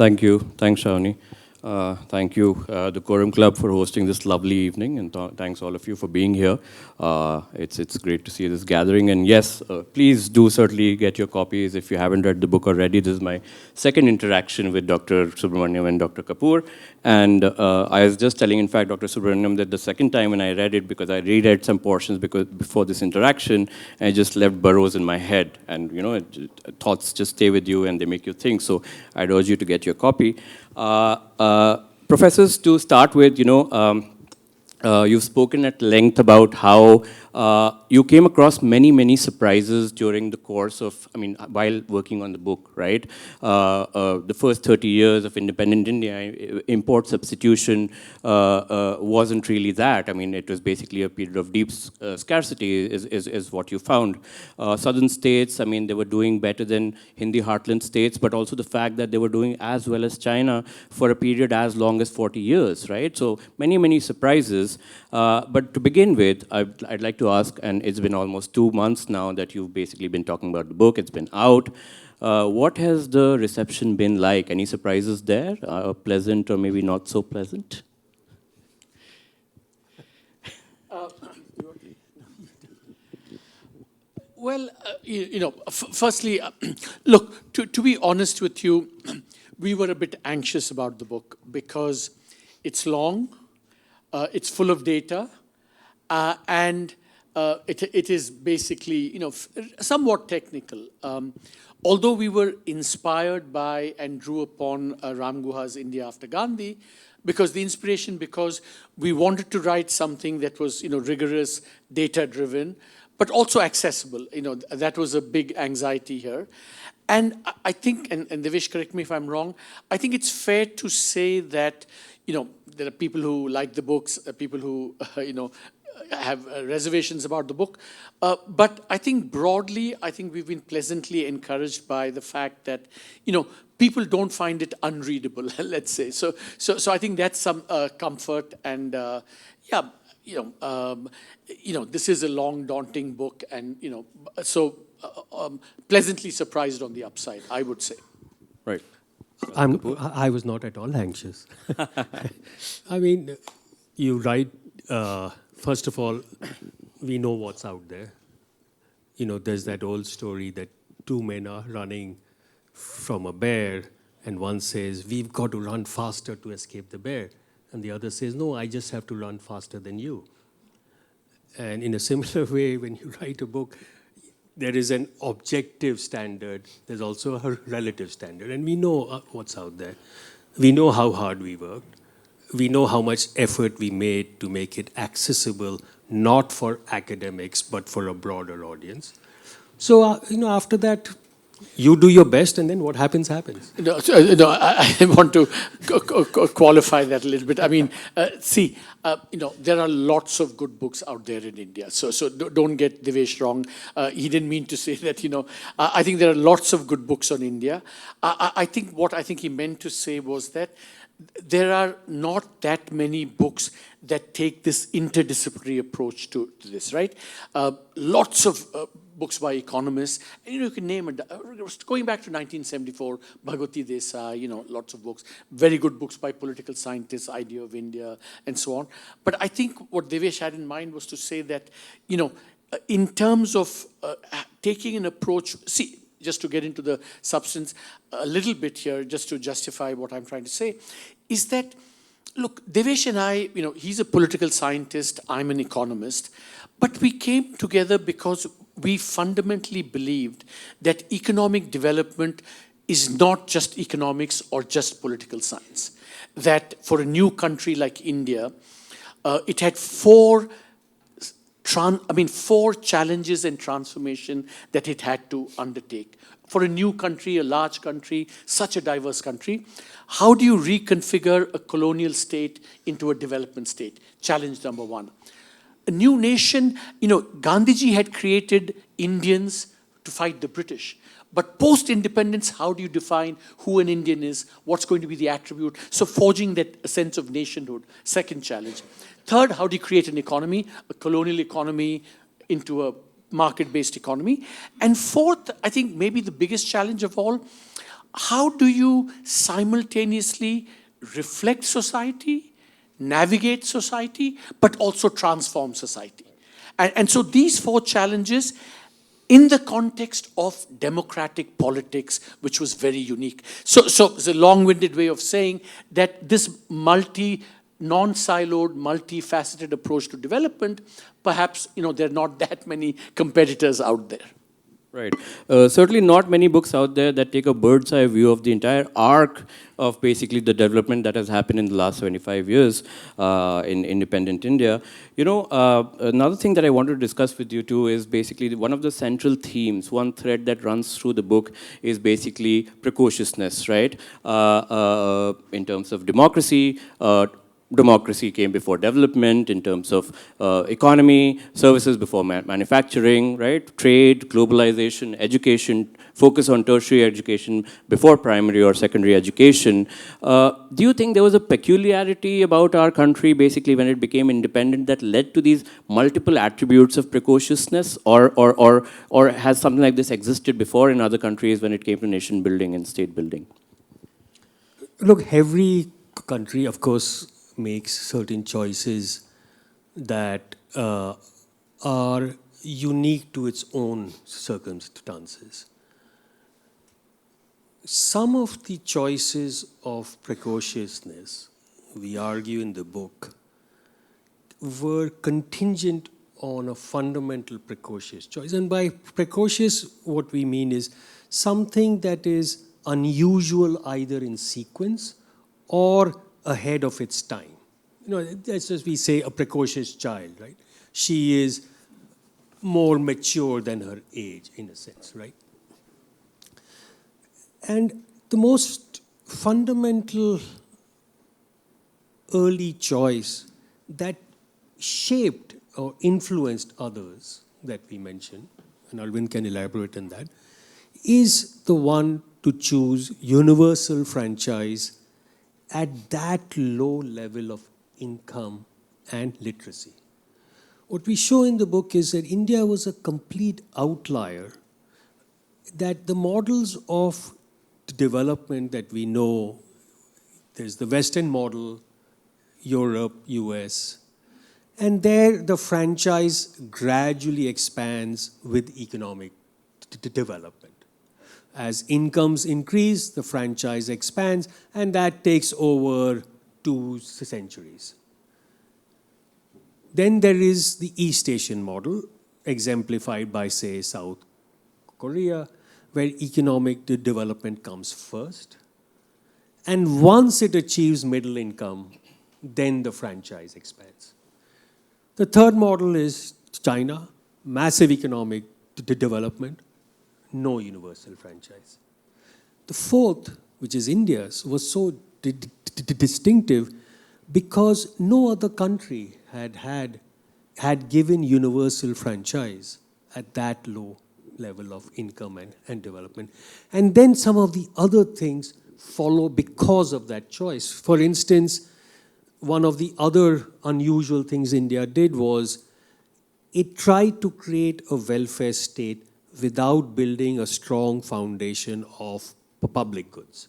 Thank you. Thanks, Shawnee. Thank you, the Quorum Club, for hosting this lovely evening, and thanks all of you for being here. It's great to see this gathering, and yes, please do certainly get your copies if you haven't read the book already. This is my second interaction with Dr. Subramanian and Dr. Kapur, and I was just telling, in fact, Dr. Subramanian that the second time when I read it, because I reread some portions before this interaction, and it just left burrows in my head, and thoughts just stay with you and they make you think. So I'd urge you to get your copy. Professors, to start with, you've spoken at length about how you came across many surprises during the course of, while working on the book, right? The first 30 years of independent India, import substitution wasn't really that. It was basically a period of deep scarcity is what you found. Southern states, they were doing better than Hindi heartland states, but also the fact that they were doing as well as China for a period as long as 40 years, right? So many surprises. But to begin with, I'd like to ask, and it's been almost 2 months now that you've basically been talking about the book, it's been out. What has the reception been like? Any surprises there? Pleasant or maybe not so pleasant? Well, firstly, look, to be honest with you, we were a bit anxious about the book because it's long, it's full of data, and it is basically, somewhat technical. Although we were inspired by and drew upon Ram Guha's India After Gandhi, because we wanted to write something that was, rigorous, data-driven, but also accessible. That was a big anxiety here. And I think, and Devesh, correct me if I'm wrong, I think it's fair to say that, there are people who like the books, people who, have reservations about the book. But I think broadly, we've been pleasantly encouraged by the fact that, people don't find it unreadable, let's say. So I think that's some comfort. And this is a long, daunting book. And, pleasantly surprised on the upside, I would say. Right. I was not at all anxious. You write, first of all, we know what's out there. There's that old story that two men are running from a bear, and one says, we've got to run faster to escape the bear. And the other says, no, I just have to run faster than you. And in a similar way, when you write a book, there is an objective standard. There's also a relative standard. And we know what's out there. We know how hard we worked. We know how much effort we made to make it accessible, not for academics, but for a broader audience. So, after that, you do your best, and then what happens, happens. I want to qualify that a little bit. There are lots of good books out there in India. So don't get Devesh wrong. He didn't mean to say that, I think there are lots of good books on India. I think what he meant to say was that there are not that many books that take this interdisciplinary approach to this, right? Lots of books by economists. And, you can name it. Going back to 1974, Bhagwati Desai, lots of books. Very good books by political scientists, Idea of India, and so on. But I think what Devesh had in mind was to say that, in terms of taking an approach, just to get into the substance a little bit here, just to justify what I'm trying to say, is that, look, Devesh and I, he's a political scientist, I'm an economist, but we came together because we fundamentally believed that economic development is not just economics or just political science. That for a new country like India, it had four challenges and transformation that it had to undertake. For a new country, a large country, such a diverse country, how do you reconfigure a colonial state into a development state? Challenge number one. A new nation, Gandhiji had created Indians to fight the British. But post-independence, how do you define who an Indian is? What's going to be the attribute? So forging that sense of nationhood, second challenge. Third, how do you create an economy, a colonial economy into a market-based economy? And fourth, I think maybe the biggest challenge of all, how do you simultaneously reflect society, navigate society, but also transform society? And so these four challenges in the context of democratic politics, which was very unique. So it's a long-winded way of saying that this non-siloed, multifaceted approach to development, perhaps, there are not that many competitors out there. Right. Certainly not many books out there that take a bird's eye view of the entire arc of basically the development that has happened in the last 75 years in independent India. Another thing that I wanted to discuss with you too is basically one of the central themes, one thread that runs through the book is basically precociousness, right? In terms of democracy, democracy came before development in terms of economy, services before manufacturing, right? Trade, globalization, education, focus on tertiary education before primary or secondary education. Do you think there was a peculiarity about our country basically when it became independent that led to these multiple attributes of precociousness, or has something like this existed before in other countries when it came to nation building and state building? Look, every country, of course, makes certain choices that are unique to its own circumstances. Some of the choices of precociousness, we argue in the book, were contingent on a fundamental precocious choice. And by precocious, what we mean is something that is unusual either in sequence or ahead of its time. That's just we say a precocious child, right? She is more mature than her age, in a sense, right? And the most fundamental early choice that shaped or influenced others that we mentioned, and Arvind can elaborate on that, is the one to choose universal franchise at that low level of income and literacy. What we show in the book is that India was a complete outlier, that the models of development that we know, there's the Western model, Europe, US, and there the franchise gradually expands with economic development. As incomes increase, the franchise expands, and that takes over 2 centuries. Then there is the East Asian model, exemplified by, say, South Korea, where economic development comes first. And once it achieves middle income, then the franchise expands. The third model is China, massive economic development, no universal franchise. The fourth, which is India's, was so distinctive because no other country had given universal franchise at that low level of income and development. And then some of the other things follow because of that choice. For instance, one of the other unusual things India did was it tried to create a welfare state without building a strong foundation of public goods.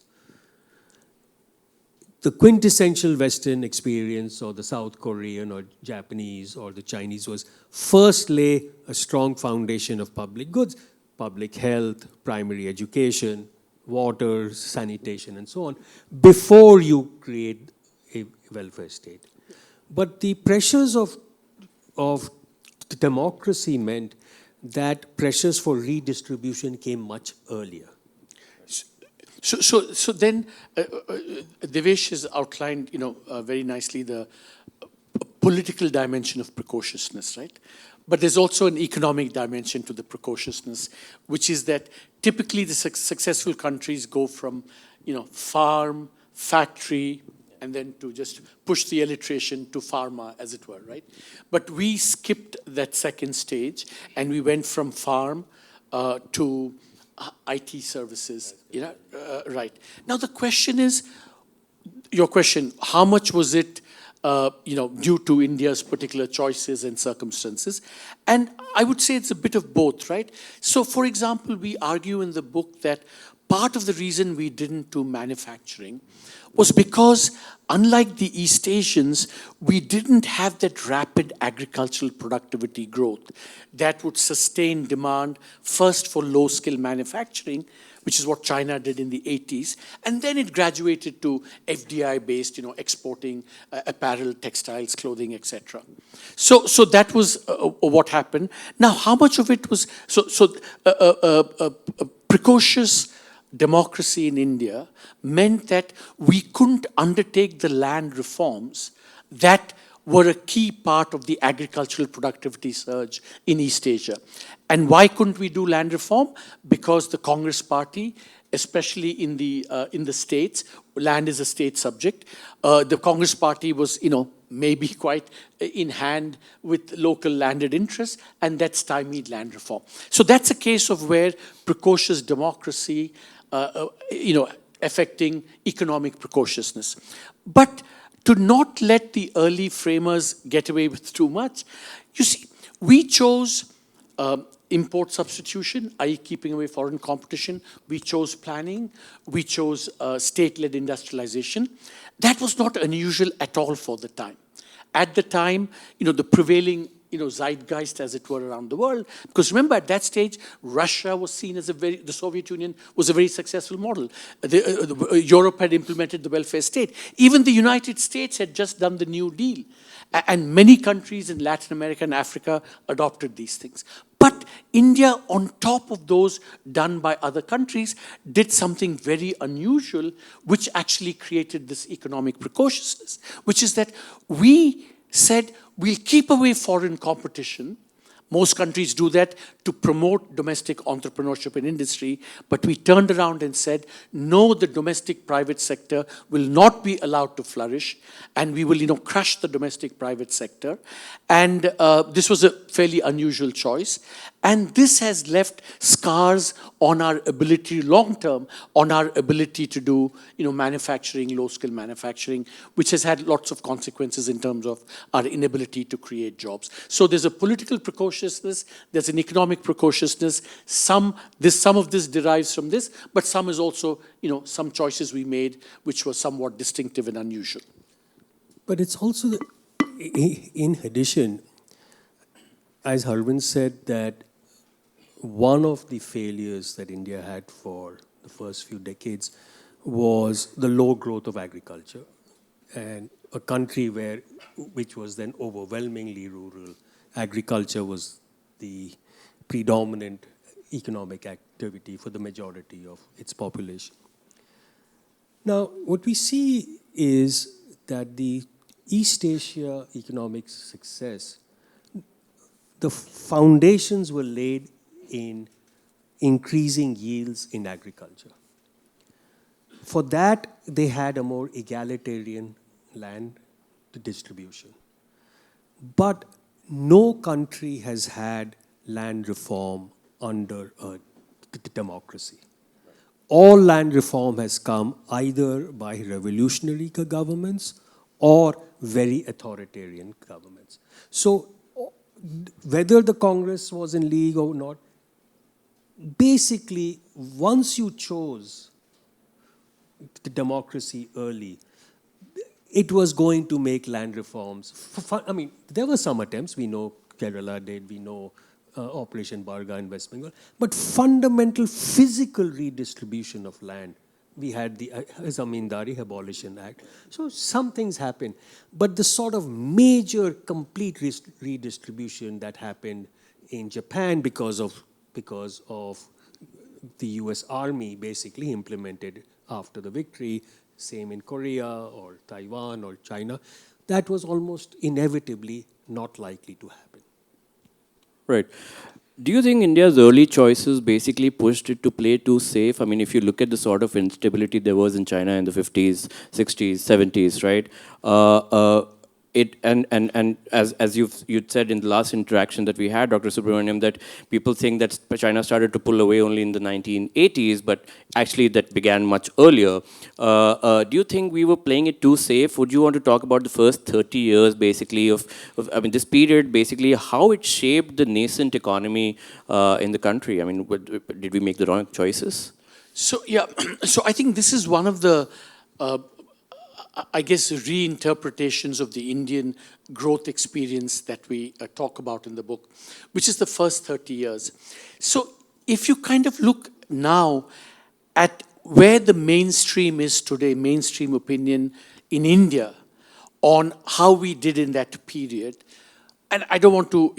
The quintessential Western experience, or the South Korean or Japanese or the Chinese, was first lay a strong foundation of public goods, public health, primary education, water, sanitation, and so on, before you create a welfare state. But the pressures of democracy meant that pressures for redistribution came much earlier. So then, Devesh has outlined, very nicely the political dimension of precociousness, right? But there's also an economic dimension to the precociousness, which is that typically the successful countries go from, farm, factory, and then to just push the alliteration to pharma, as it were, right? But we skipped that second stage, and we went from farm to IT services, right. Now the question is, your question, how much was it, due to India's particular choices and circumstances? And I would say it's a bit of both, right? So for example, we argue in the book that part of the reason we didn't do manufacturing was because, unlike the East Asians, we didn't have that rapid agricultural productivity growth that would sustain demand first for low-skill manufacturing, which is what China did in the 80s, and then it graduated to FDI-based, exporting apparel, textiles, clothing, etc. So that was what happened. Now, how much of it was precocious democracy in India meant that we couldn't undertake the land reforms that were a key part of the agricultural productivity surge in East Asia. And why couldn't we do land reform? Because the Congress party, especially in the states, land is a state subject. The Congress party was, maybe quite in hand with local landed interests, and that stymied land reform. So that's a case of where precocious democracy, affecting economic precociousness. But to not let the early framers get away with too much, you see, we chose import substitution, i.e. keeping away foreign competition. We chose planning. We chose state-led industrialization. That was not unusual at all for the time. At the time, the prevailing zeitgeist, as it were, around the world. Because remember, at that stage, Russia was seen as the Soviet Union was a very successful model. Europe had implemented the welfare state. Even the United States had just done the New Deal. And many countries in Latin America and Africa adopted these things. But India, on top of those done by other countries, did something very unusual, which actually created this economic precociousness, which is that we said, we'll keep away foreign competition. Most countries do that to promote domestic entrepreneurship and industry, but we turned around and said, no, the domestic private sector will not be allowed to flourish, and we will, crush the domestic private sector. And this was a fairly unusual choice. And this has left scars on our ability, long-term, on our ability to do, manufacturing, low-skill manufacturing, which has had lots of consequences in terms of our inability to create jobs. So there's a political precociousness, there's an economic precociousness. Some of this derives from this, but some is also, some choices we made which were somewhat distinctive and unusual. But it's also, in addition, as Arvind said, that one of the failures that India had for the first few decades was the low growth of agriculture. And a country which was then overwhelmingly rural, agriculture was the predominant economic activity for the majority of its population. Now, what we see is that the East Asia economic success, the foundations were laid in increasing yields in agriculture. For that, they had a more egalitarian land distribution. But no country has had land reform under a democracy. All land reform has come either by revolutionary governments or very authoritarian governments. So whether the Congress was in league or not, basically, once you chose the democracy early, it was going to make land reforms. There were some attempts. We know Kerala did, we know Operation Barga in West Bengal. But fundamental physical redistribution of land, we had the Zamindari Abolition Act. So some things happened. But the sort of major, complete redistribution that happened in Japan because of the US Army basically implemented after the victory, same in Korea or Taiwan or China, that was almost inevitably not likely to happen. Right. Do you think India's early choices basically pushed it to play too safe? I mean, if you look at the sort of instability there was in China in the 50s, 60s, 70s, right? As you'd said in the last interaction that we had, Dr. Subramanian, that people think that China started to pull away only in the 1980s, but actually that began much earlier. Do you think we were playing it too safe? Would you want to talk about the first 30 years, basically, of this period, basically, how it shaped the nascent economy in the country? I mean, did we make the wrong choices? So yeah, so I think this is one of the, I guess, reinterpretations of the Indian growth experience that we talk about in the book, which is the first 30 years. So if you kind of look now at where the mainstream is today, mainstream opinion in India on how we did in that period, and I don't want to,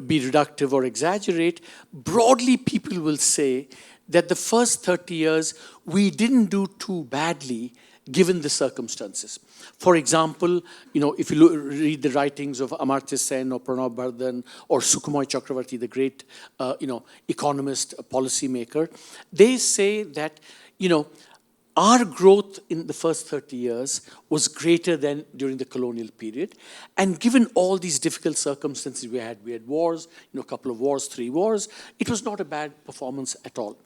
be reductive or exaggerate, broadly people will say that the first 30 years we didn't do too badly given the circumstances. For example, if you read the writings of Amartya Sen or Pranab Bardhan or Sukhmoy Chakravarti, the great, economist, policymaker, they say that, our growth in the first 30 years was greater than during the colonial period. And given all these difficult circumstances we had wars, a couple of wars, 3 wars, it was not a bad performance at all.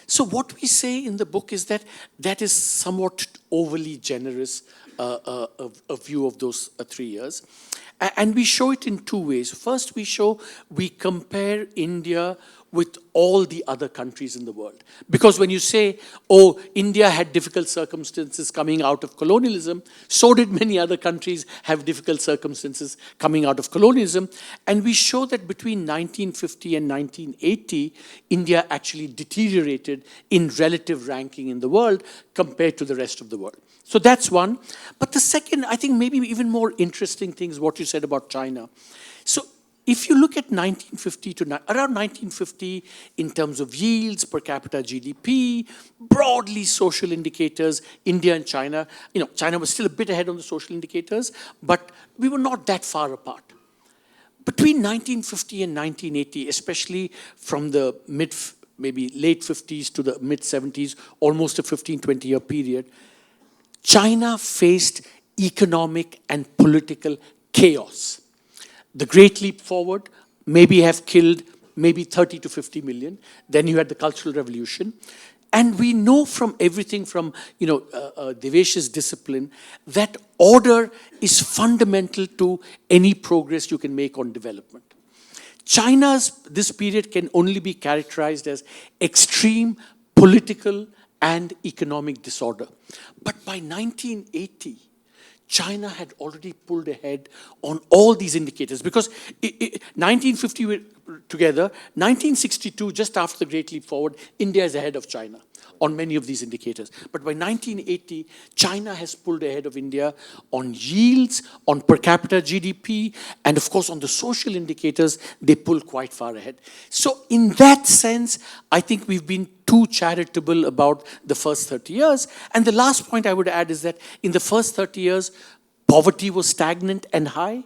So what we say in the book is that that is somewhat overly generous a view of those 3 years. And we show it in 2 ways. First, we compare India with all the other countries in the world. Because when you say, oh, India had difficult circumstances coming out of colonialism, so did many other countries have difficult circumstances coming out of colonialism. And we show that between 1950 and 1980, India actually deteriorated in relative ranking in the world compared to the rest of the world. So that's one. But the second, I think maybe even more interesting thing is what you said about China. So if you look at 1950 to around 1950 in terms of yields, per capita GDP, broadly social indicators, India and China, China was still a bit ahead on the social indicators, but we were not that far apart. Between 1950 and 1980, especially from the maybe late 50s to the mid 70s, almost a 15, 20-year period, China faced economic and political chaos. The Great Leap Forward maybe have killed maybe 30 to 50 million. Then you had the Cultural Revolution. And we know from everything from, Devesh's discipline that order is fundamental to any progress you can make on development. This period can only be characterized as extreme political and economic disorder. But by 1980, China had already pulled ahead on all these indicators because 1950 we were together, 1962, just after the Great Leap Forward, India is ahead of China on many of these indicators. But by 1980, China has pulled ahead of India on yields, on per capita GDP, and of course on the social indicators, they pull quite far ahead. So in that sense, I think we've been too charitable about the first 30 years. And the last point I would add is that in the first 30 years, poverty was stagnant and high.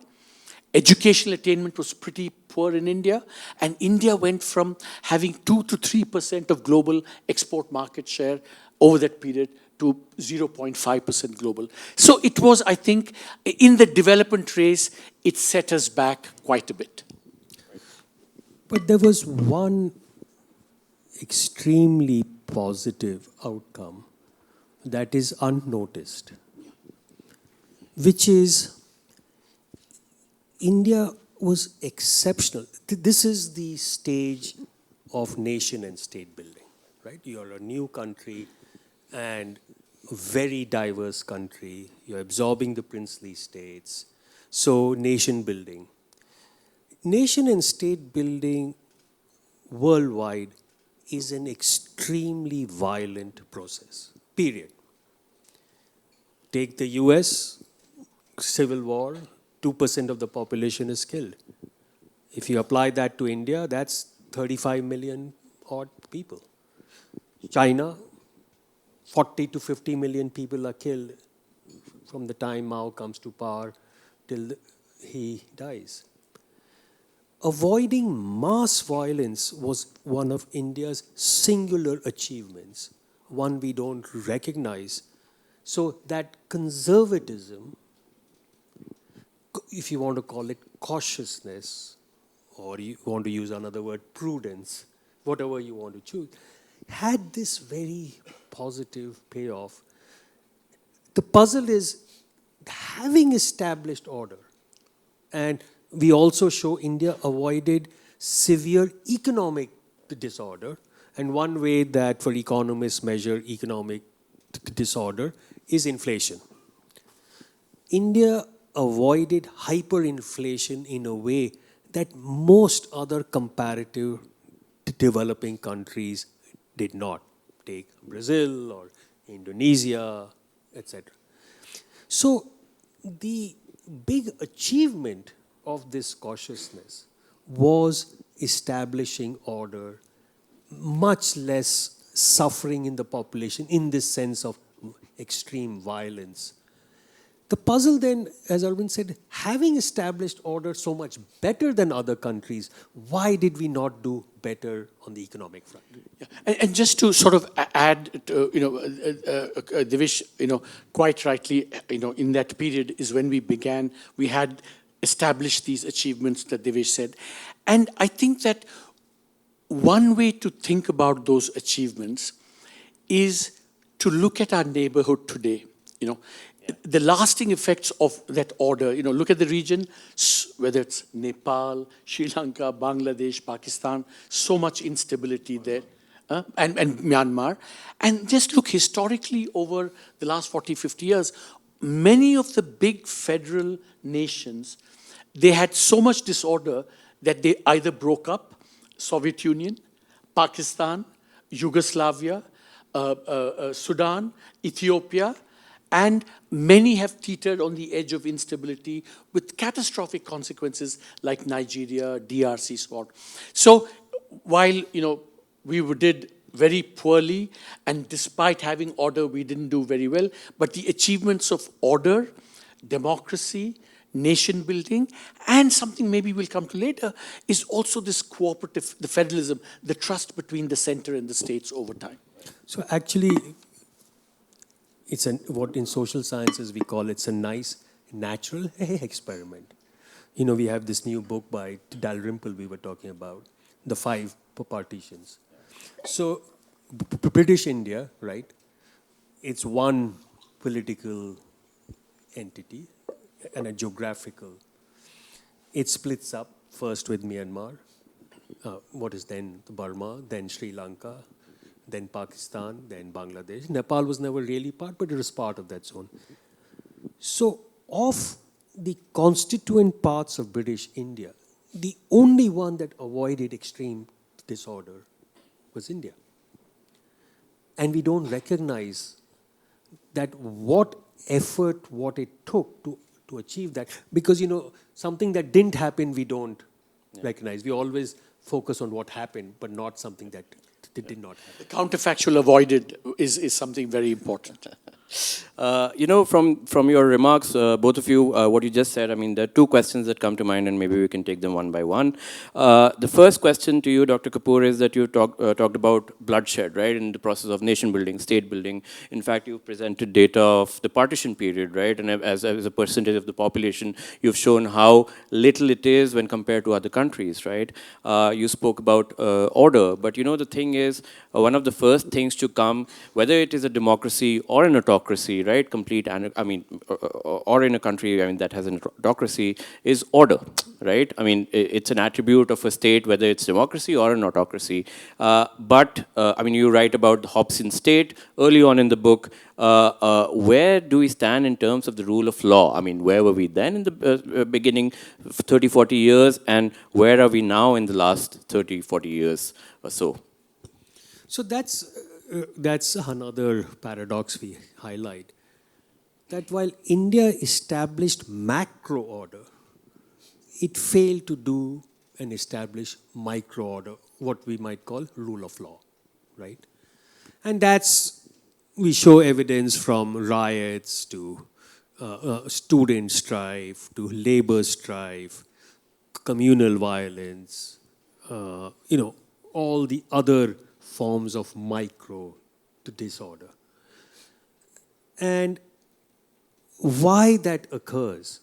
Educational attainment was pretty poor in India. And India went from having 2 to 3% of global export market share over that period to 0.5% global. So it was, I think, in the development race, it set us back quite a bit. But there was one extremely positive outcome that is unnoticed, which is India was exceptional. This is the stage of nation and state building, right? You're a new country and a very diverse country. You're absorbing the princely states. So nation building. Nation and state building worldwide is an extremely violent process, period. Take the US, civil war, 2% of the population is killed. If you apply that to India, that's 35 million odd people. China, 40 to 50 million people are killed from the time Mao comes to power till he dies. Avoiding mass violence was one of India's singular achievements, one we don't recognize. So that conservatism, if you want to call it cautiousness, or you want to use another word, prudence, whatever you want to choose, had this very positive payoff. The puzzle is having established order, and we also show India avoided severe economic disorder, And one way that for economists measure economic disorder is inflation. India avoided hyperinflation in a way that most other comparative developing countries did not. Take Brazil or Indonesia, etc. So the big achievement of this cautiousness was establishing order, much less suffering in the population in this sense of extreme violence. The puzzle then, as Arvind said, having established order so much better than other countries, why did we not do better on the economic front? Yeah. And just to sort of add, to, Devesh, quite rightly, in that period is when we had established these achievements that Devesh said. And I think that one way to think about those achievements is to look at our neighborhood today. The lasting effects of that order, look at the region, whether it's Nepal, Sri Lanka, Bangladesh, Pakistan, so much instability there, and Myanmar. And just look historically over the last 40, 50 years, many of the big federal nations, they had so much disorder that they either broke up, Soviet Union, Pakistan, Yugoslavia, Sudan, Ethiopia, and many have teetered on the edge of instability with catastrophic consequences like Nigeria, DRC, so on. So while we did very poorly, and despite having order, we didn't do very well, but the achievements of order, democracy, nation building, and something maybe we'll come to later, is also this cooperative, the federalism, the trust between the center and the states over time. So actually, it's what in social sciences we call it's a nice natural experiment. We have this new book by Dalrymple we were talking about, the 5 partitions. So British India, right? It's one political entity and a geographical. It splits up first with Myanmar, what is then Burma, then Sri Lanka, then Pakistan, then Bangladesh. Nepal was never really part, but it was part of that zone. So of the constituent parts of British India, the only one that avoided extreme disorder was India. And we don't recognize that what effort, what it took to achieve that. Because, something that didn't happen, we don't recognize. We always focus on what happened, but not something that did not happen. The counterfactual avoided is something very important. From your remarks, both of you, what you just said, there are 2 questions that come to mind, and maybe we can take them one by one. The first question to you, Dr. Kapur, is that you talked about bloodshed, right, in the process of nation building, state building. In fact, you presented data of the partition period, right, and as a percentage of the population, you've shown how little it is when compared to other countries, right? You spoke about order, but the thing is, one of the first things to come, whether it is a democracy or an autocracy, right, or in a country, that has an autocracy, is order, right? It's an attribute of a state, whether it's democracy or an autocracy. You write about the Hobbesian state early on in the book. Where do we stand in terms of the rule of law? Where were we then in the beginning, 30, 40 years, and where are we now in the last 30, 40 years or so? So that's another paradox we highlight. That while India established macro order, it failed to do and establish micro order, what we might call rule of law, right? And we show evidence from riots to student strife, to labor strife, communal violence, all the other forms of micro disorder. And why that occurs?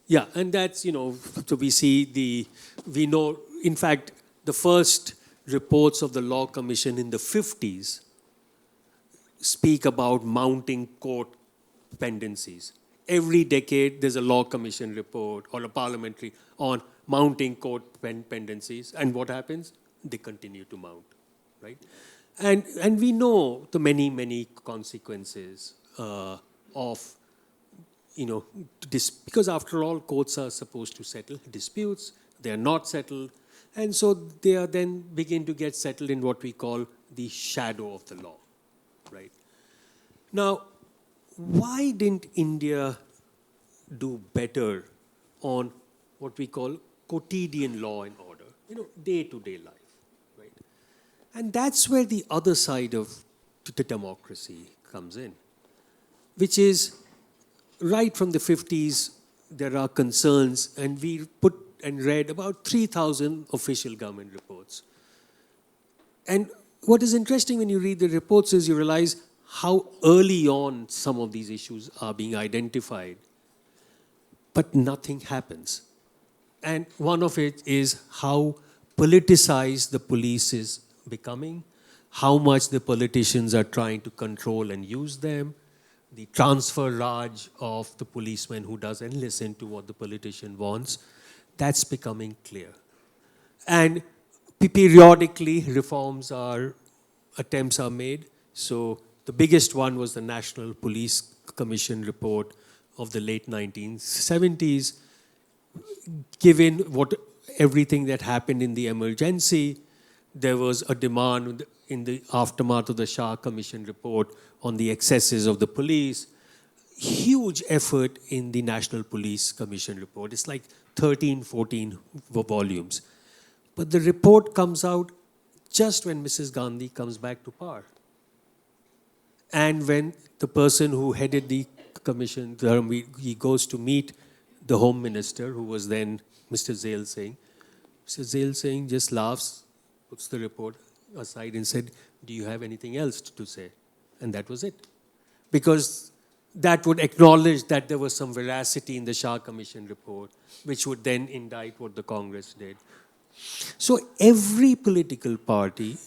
Yeah, and that's, so we know, in fact, the first reports of the Law Commission in the 50s speak about mounting court pendencies. Every decade, there's a Law Commission report or a parliamentary on mounting court pendencies. And what happens? they continue to mount, right? And we know the many consequences of, because after all, courts are supposed to settle disputes. They are not settled, and so they are then begin to get settled in what we call the shadow of the law, right? Now, why didn't India do better on what we call quotidian law and order, day-to-day life, right? And that's where the other side of the democracy comes in, which is right from the 50s, there are concerns, and we put and read about 3,000 official government reports. And what is interesting when you read the reports is you realize how early on some of these issues are being identified, but nothing happens. And one of it is how politicized the police is becoming, how much the politicians are trying to control and use them, the transfer Raj of the policeman who doesn't listen to what the politician wants. That's becoming clear. And periodically attempts are made. So the biggest one was the National Police Commission report of the late 1970s. Given everything that happened in the emergency, there was a demand in the aftermath of the Shah Commission report on the excesses of the police. Huge effort in the National Police Commission report. It's like 13, 14 volumes. But the report comes out just when Mrs. Gandhi comes back to power. And when the person who headed the commission, he goes to meet the Home Minister, who was then Mr. Zail Singh. Mr. Zail Singh just laughs, puts the report aside and said, "Do you have anything else to say?" And that was it. Because that would acknowledge that there was some veracity in the Shah Commission report, which would then indict what the Congress did. So every political party,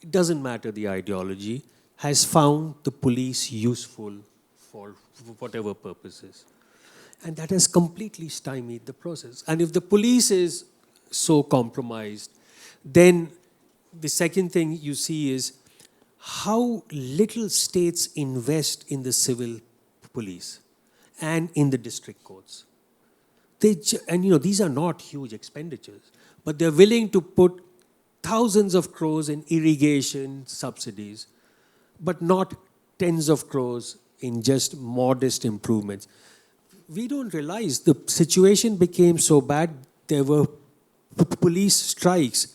it doesn't matter the ideology, has found the police useful for whatever purposes. And that has completely stymied the process. And if the police is so compromised, then the second thing you see is how little states invest in the civil police and in the district courts. These are not huge expenditures, but they're willing to put thousands of crores in irrigation subsidies, but not tens of crores in just modest improvements. We don't realize the situation became so bad, there were police strikes.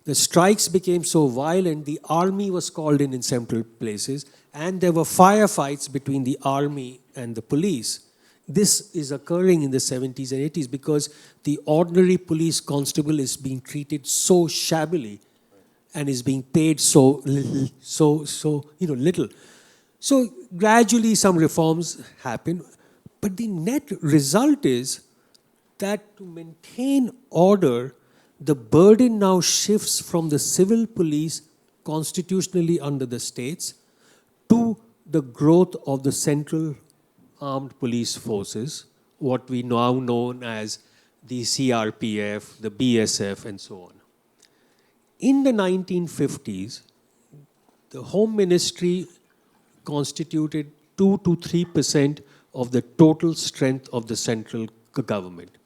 The strikes became so violent, the army was called in several places, and there were firefights between the army and the police. This is occurring in the 70s and 80s because the ordinary police constable is being treated so shabbily and is being paid so little. So gradually some reforms happen, but the net result is that to maintain order, the burden now shifts from the civil police constitutionally under the states to the growth of the central armed police forces, what we now know as the CRPF, the BSF, and so on. In the 1950s, the Home Ministry constituted 2 to 3% of the total strength of the central government.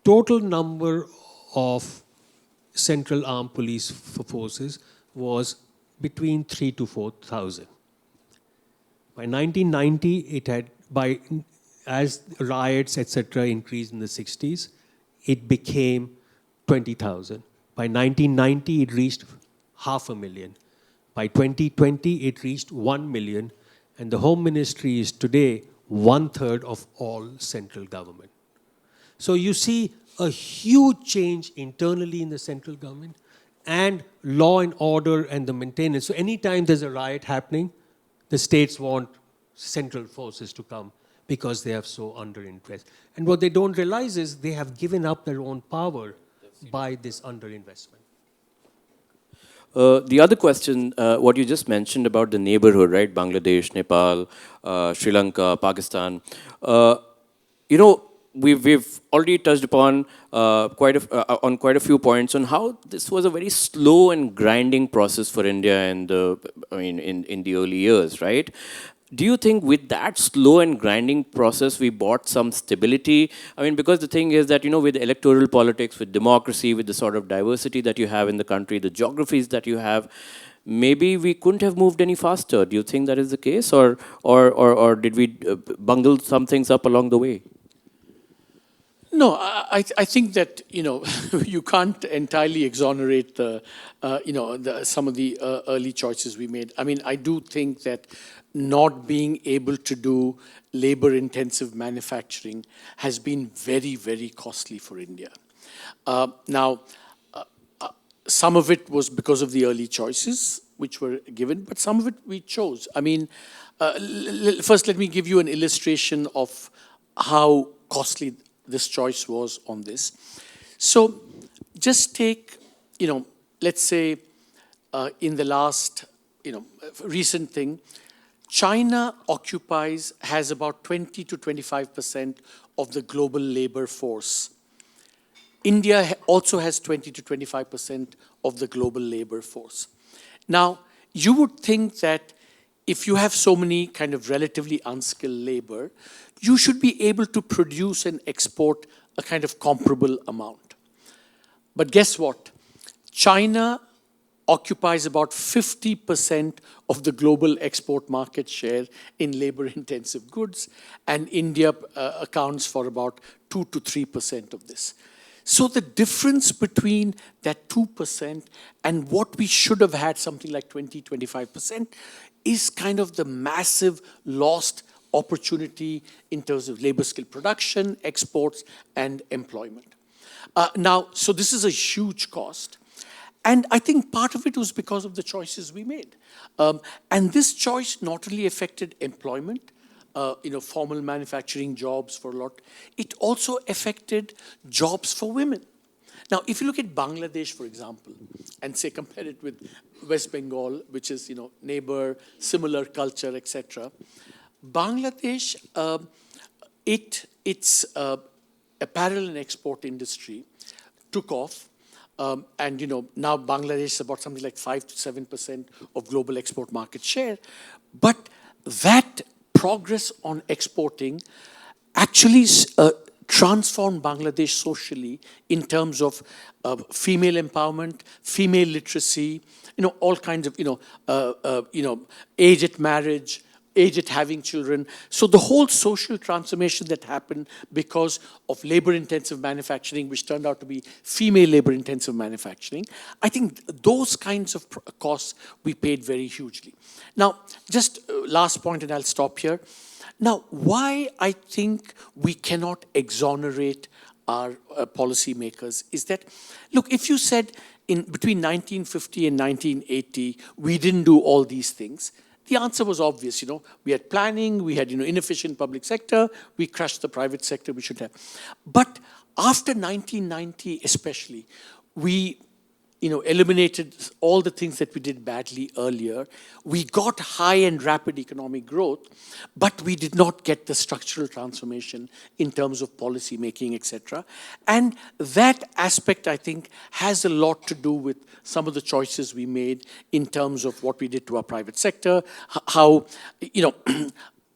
Total number of central armed police forces was between 3 to 4,000. By 1990, it had, as riots, etc., increased in the 60s, it became 20,000. By 1990, it reached 500,000. By 2020, it reached 1 million, and the Home Ministry is today 1/3 of all central government. So you see a huge change internally in the central government and law and order and the maintenance. So anytime there's a riot happening, the states want central forces to come because they have so underinvest. And what they don't realize is they have given up their own power by this underinvestment. The other question, what you just mentioned about the neighborhood, right? Bangladesh, Nepal, Sri Lanka, Pakistan. we've already touched upon on quite a few points on how this was a very slow and grinding process for India in the early years, right? Do you think with that slow and grinding process we bought some stability? I mean, because the thing is that, with electoral politics, with democracy, with the sort of diversity that you have in the country, the geographies that you have, maybe we couldn't have moved any faster. Do you think that is the case, or did we bungle some things up along the way? No, I think that, you can't entirely exonerate some of the early choices we made. I mean, I do think that not being able to do labor-intensive manufacturing has been very, very costly for India. Now, some of it was because of the early choices which were given, but some of it we chose. I mean, first let me give you an illustration of how costly this choice was on this. So just take, let's say in the last, recent thing, China has about 20 to 25% of the global labor force. India also has 20 to 25% of the global labor force. Now, you would think that if you have so many kind of relatively unskilled labor, you should be able to produce and export a kind of comparable amount. But guess what? China occupies about 50% of the global export market share in labor-intensive goods, and India accounts for about 2 to 3% of this. So the difference between that 2% and what we should have had, something like 20, 25%, is kind of the massive lost opportunity in terms of labor skill production, exports, and employment. Now, so this is a huge cost. And I think part of it was because of the choices we made. And this choice not only affected employment, formal manufacturing jobs for a lot, it also affected jobs for women. Now, if you look at Bangladesh, for example, and say compare it with West Bengal, which is, neighbor, similar culture, etc., Bangladesh, its apparel and export industry took off. And now Bangladesh is about something like 5 to 7% of global export market share. But that progress on exporting actually transformed Bangladesh socially in terms of female empowerment, female literacy, all kinds of, age at marriage, age at having children. So the whole social transformation that happened because of labor-intensive manufacturing, which turned out to be female labor-intensive manufacturing, I think those kinds of costs we paid very hugely. Now, just last point, and I'll stop here. Now, why I think we cannot exonerate our policymakers is that, look, if you said between 1950 and 1980, we didn't do all these things, the answer was obvious. We had planning, we had inefficient public sector, we crushed the private sector, we should have. But after 1990 especially, we eliminated all the things that we did badly earlier. We got high and rapid economic growth, but we did not get the structural transformation in terms of policy making, etc. And that aspect, I think, has a lot to do with some of the choices we made in terms of what we did to our private sector, how,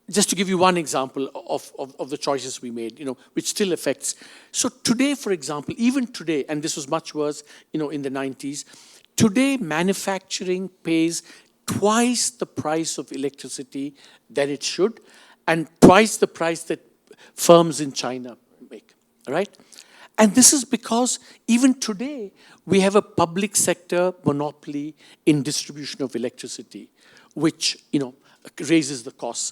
just to give you one example of the choices we made, which still affects. So today, for example, even today, and this was much worse, in the 90s, today manufacturing pays twice the price of electricity that it should, and twice the price that firms in China make, right? And this is because even today, we have a public sector monopoly in distribution of electricity, which, raises the costs.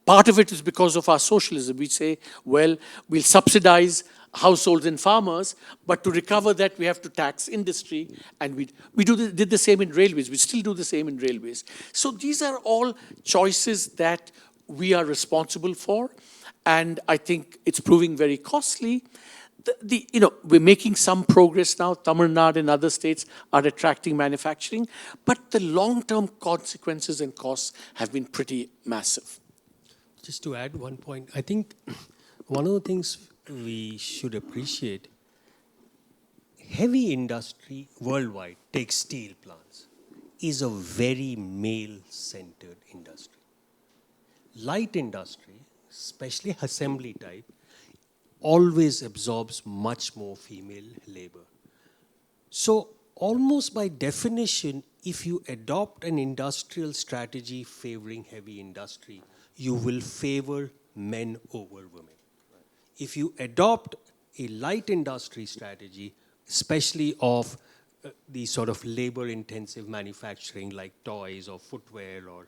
Part of it is because of our socialism. We say, well, we'll subsidize households and farmers, but to recover that, we have to tax industry. And we did the same in railways. We still do the same in railways. So these are all choices that we are responsible for. And I think it's proving very costly. We're making some progress now. Tamil Nadu and other states are attracting manufacturing. But the long-term consequences and costs have been pretty massive. Just to add one point, I think one of the things we should appreciate, heavy industry worldwide, take steel plants, is a very male-centered industry. Light industry, especially assembly type, always absorbs much more female labor. So almost by definition, if you adopt an industrial strategy favoring heavy industry, you will favor men over women. If you adopt a light industry strategy, especially of the sort of labor-intensive manufacturing like toys or footwear or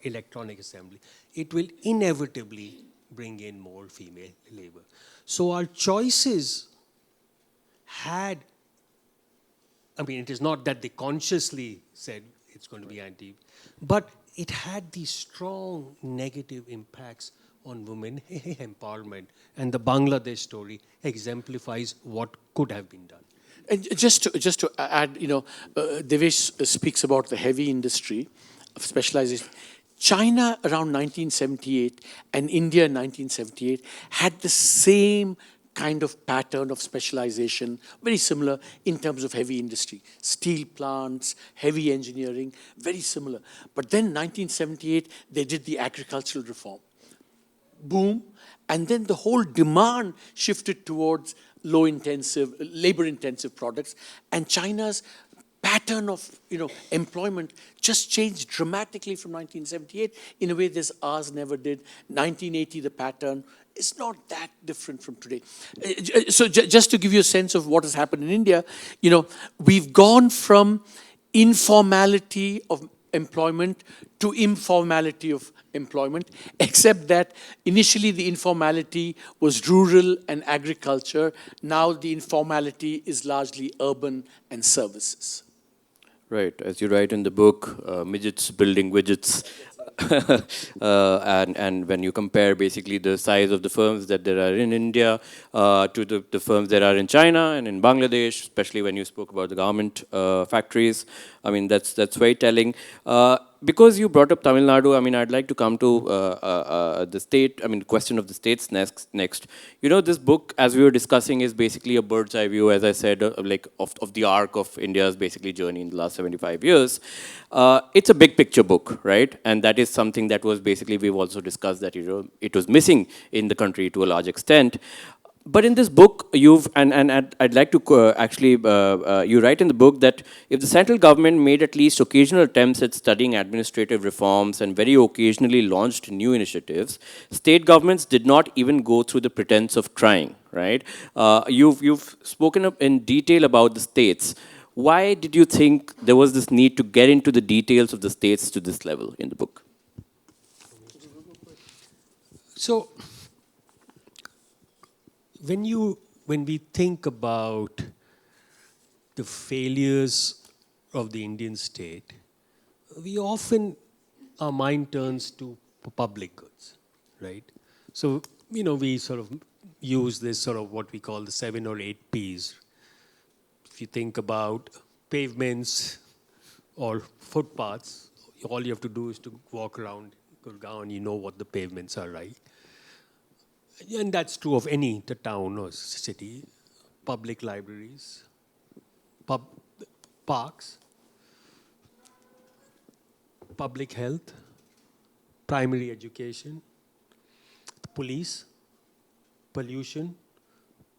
electronic assembly, it will inevitably bring in more female labor. So our choices had, I mean, it is not that they consciously said it's going to be anti, but it had these strong negative impacts on women empowerment. And the Bangladesh story exemplifies what could have been done. And just to add, Devesh speaks about the heavy industry of specialization. China around 1978 and India in 1978 had the same kind of pattern of specialization, very similar in terms of heavy industry. Steel plants, heavy engineering, very similar. But then 1978, they did the agricultural reform. Boom. And then the whole demand shifted towards low-intensive, labor-intensive products. And China's pattern of employment just changed dramatically from 1978 in a way this ours never did. 1980, the pattern is not that different from today. So just to give you a sense of what has happened in India, we've gone from informality of employment to informality of employment, except that initially the informality was rural and agriculture. Now the informality is largely urban and services. Right, as you write in the book, midgets building widgets. And when you compare basically the size of the firms that there are in India to the firms that are in China and in Bangladesh, especially when you spoke about the garment factories, I mean, that's very telling. Because you brought up Tamil Nadu, I mean, I'd like to come to the state, I mean, question of the states next. This book, as we were discussing, is basically a bird's eye view, as I said, of the arc of India's basically journey in the last 75 years. It's a big picture book, right? And that is something that was basically, we've also discussed that, it was missing in the country to a large extent. But in this book, I'd like to you write in the book that if the central government made at least occasional attempts at studying administrative reforms and very occasionally launched new initiatives, state governments did not even go through the pretense of trying, right? You've spoken up in detail about the states. Why did you think there was this need to get into the details of the states to this level in the book? So, when we think about the failures of the Indian state, we often, our mind turns to public goods, right? So, we sort of use this sort of what we call the 7 or 8 Ps. If you think about pavements or footpaths, all you have to do is to walk around Gurgaon, you know what the pavements are, right? And that's true of the town or city. Public libraries, parks, public health, primary education, police, pollution,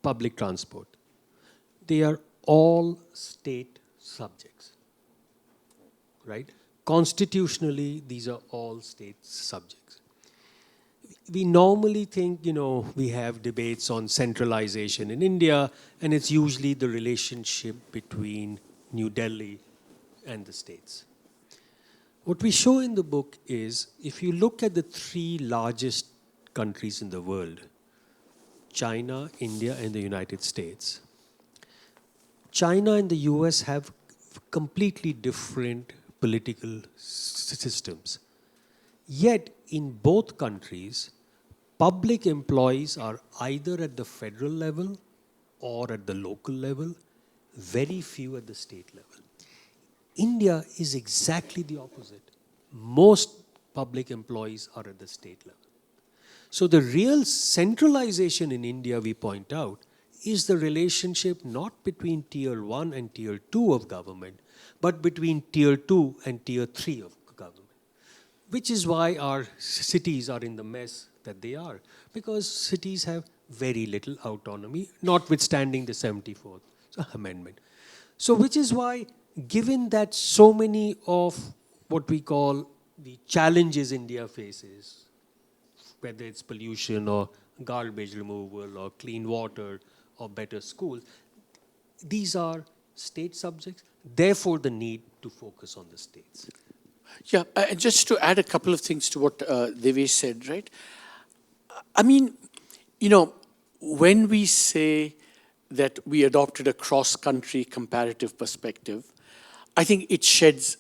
public transport. They are all state subjects, right? Constitutionally, these are all state subjects. We normally think, we have debates on centralization in India, and it's usually the relationship between New Delhi and the states. What we show in the book is, if you look at the 3 largest countries in the world, China, India, and the United States, China and the US have completely different political systems. Yet, in both countries, public employees are either at the federal level or at the local level, very few at the state level. India is exactly the opposite. Most public employees are at the state level. So the real centralization in India, we point out, is the relationship not between tier 1 and tier 2 of government, but between tier 2 and tier 3 of government. Which is why our cities are in the mess that they are, because cities have very little autonomy, notwithstanding the 74th Amendment. So which is why, given that so many of what we call the challenges India faces, whether it's pollution or garbage removal or clean water or better schools, these are state subjects, therefore the need to focus on the states. Yeah, just to add a couple of things to what Devesh said, right? I mean, when we say that we adopted a cross-country comparative perspective, I think it sheds,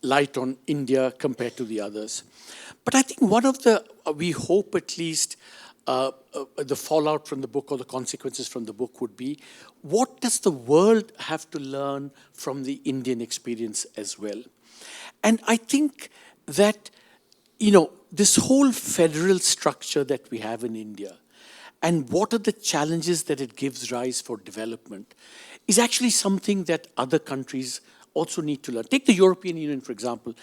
light on India compared to the others. But I think one of the, we hope at least, the fallout from the book or the consequences from the book would be, what does the world have to learn from the Indian experience as well? And I think that, this whole federal structure that we have in India, and what are the challenges that it gives rise for development, is actually something that other countries also need to learn. Take the European Union, for example.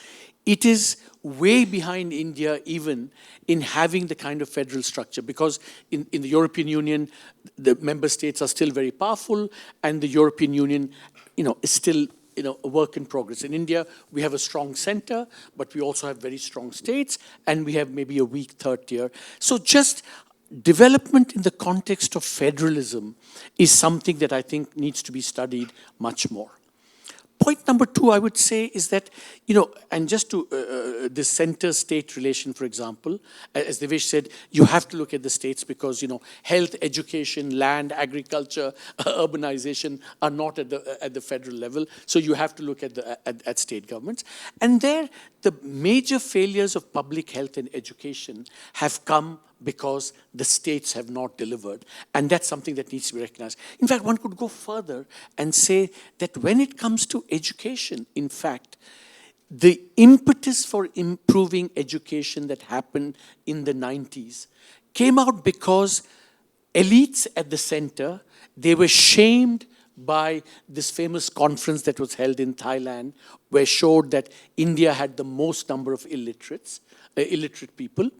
It is way behind India even in having the kind of federal structure, because in the European Union, the member states are still very powerful, and the European Union, is still a work in progress. In India, we have a strong center, but we also have very strong states, and we have maybe a weak third tier. So just development in the context of federalism is something that I think needs to be studied much more. Point number two, I would say, is that, and just to the center-state relation, for example, as Devesh said, you have to look at the states because, health, education, land, agriculture, urbanization are not at the federal level. So you have to look at state governments. And there, the major failures of public health and education have come because the states have not delivered. And that's something that needs to be recognized. In fact, one could go further and say that when it comes to education, in fact, the impetus for improving education that happened in the 90s came out because elites at the center, they were shamed by this famous conference that was held in Thailand, where showed that India had the most number of illiterate people.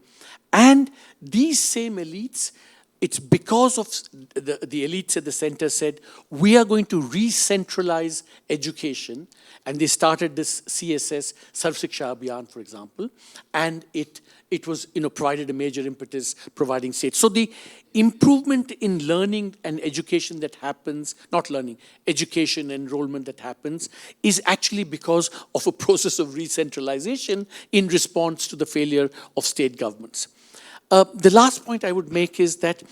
And these same elites, it's because of the elites at the center said, we are going to re-centralize education. And they started this CSS, Sarv Shiksha Abhiyan, for example. And it was, provided a major impetus providing states. So the improvement in learning and education that happens, not learning, education enrollment that happens, is actually because of a process of re-centralization in response to the failure of state governments. The last point I would make is that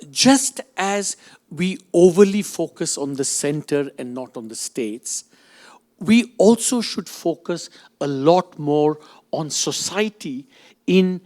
just as we overly focus on the center and not on the states, we also should focus a lot more on society in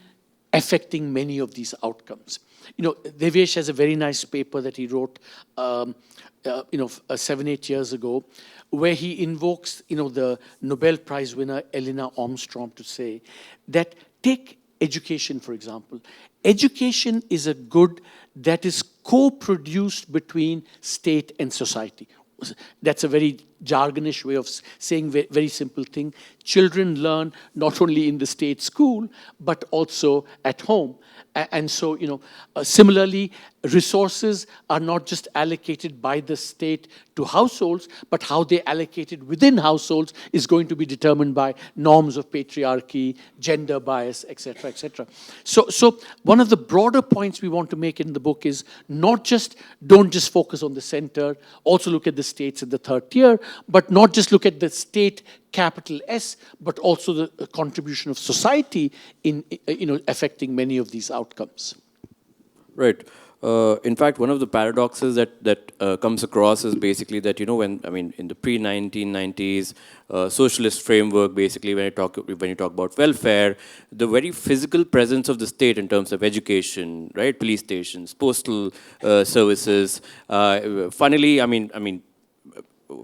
affecting many of these outcomes. Devesh has a very nice paper that he wrote 7-8 years ago, where he invokes the Nobel Prize winner Elena Armstrong to say that take education, for example. Education is a good that is co-produced between state and society. That's a very jargonish way of saying very simple thing. Children learn not only in the state school, but also at home. And so, similarly, resources are not just allocated by the state to households, but how they allocated within households is going to be determined by norms of patriarchy, gender bias, etc., etc. So one of the broader points we want to make in the book is don't just focus on the center, also look at the states in the third tier, but not just look at the state capital S, but also the contribution of society in affecting many of these outcomes. Right. In fact, one of the paradoxes that comes across is basically that, in the pre-1990s socialist framework, basically when you talk about welfare, the very physical presence of the state in terms of education, right, police stations, postal services, funnily,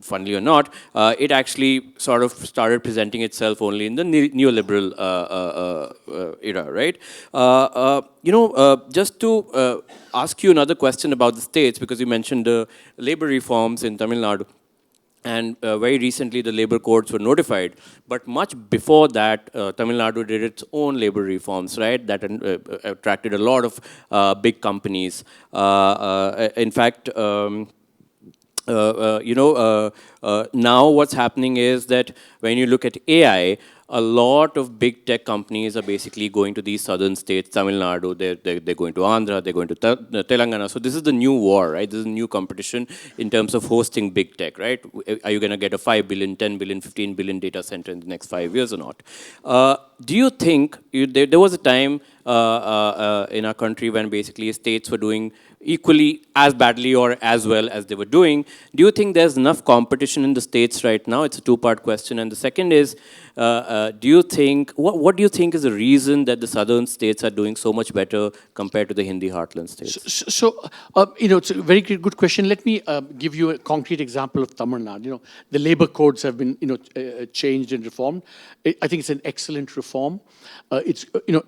funnily or not, it actually sort of started presenting itself only in the neoliberal era, right? Just to ask you another question about the states, because you mentioned the labor reforms in Tamil Nadu. And very recently, the labor codes were notified. But much before that, Tamil Nadu did its own labor reforms, right? That attracted a lot of big companies. In fact, now what's happening is that when you look at AI, a lot of big tech companies are basically going to these southern states, Tamil Nadu, they're going to Andhra, they're going to Telangana. So this is the new war, right? This is a new competition in terms of hosting big tech, right? Are you going to get a 5 billion, 10 billion, 15 billion data center in the next 5 years or not? Do you think, there was a time in our country when basically states were doing equally as badly or as well as they were doing. Do you think there's enough competition in the states right now? It's a two-part question. And the second is, do you think, what do you think is the reason that the southern states are doing so much better compared to the Hindi heartland states? It's a very good question. Let me give you a concrete example of Tamil Nadu. The labor codes have been, changed and reformed. I think it's an excellent reform. It's,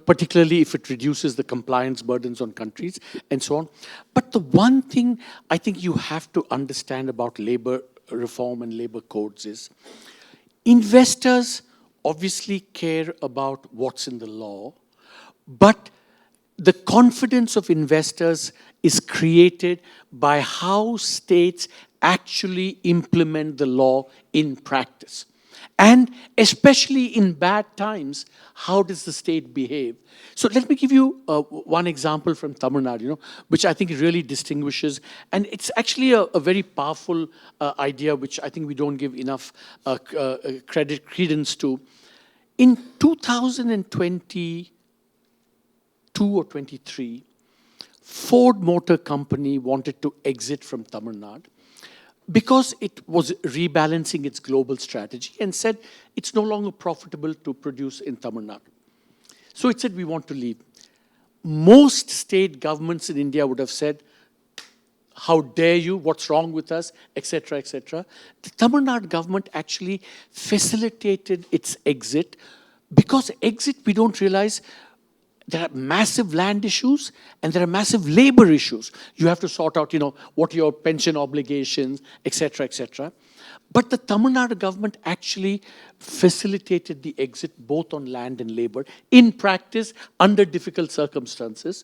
particularly if it reduces the compliance burdens on countries and so on. But the one thing I think you have to understand about labor reform and labor codes is investors obviously care about what's in the law, but the confidence of investors is created by how states actually implement the law in practice. And especially in bad times, how does the state behave? So let me give you one example from Tamil Nadu, which I think really distinguishes, and it's actually a very powerful idea, which I think we don't give enough credence to. In 2022 or 23, Ford Motor Company wanted to exit from Tamil Nadu because it was rebalancing its global strategy and said it's no longer profitable to produce in Tamil Nadu. So it said, we want to leave. Most state governments in India would have said, how dare you, what's wrong with us, etc., etc. The Tamil Nadu government actually facilitated its exit, because exit, we don't realize, there are massive land issues and there are massive labor issues. You have to sort out, what are your pension obligations, etc., etc. But the Tamil Nadu government actually facilitated the exit both on land and labor in practice under difficult circumstances.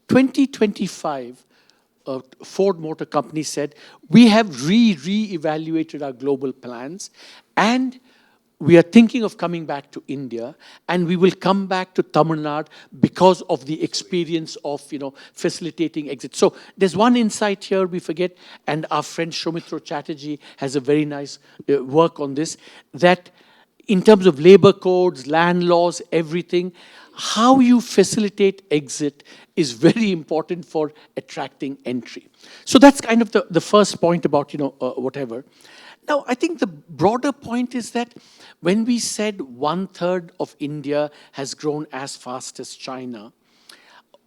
2025, Ford Motor Company said, we have re-evaluated our global plans and we are thinking of coming back to India, and we will come back to Tamil Nadu because of the experience of, facilitating exit. So there's one insight here we forget, and our friend Shoumitro Chatterjee has a very nice work on this, that in terms of labor codes, land laws, everything, how you facilitate exit is very important for attracting entry. So that's kind of the first point about, whatever. Now, I think the broader point is that when we said 1/3 of India has grown as fast as China,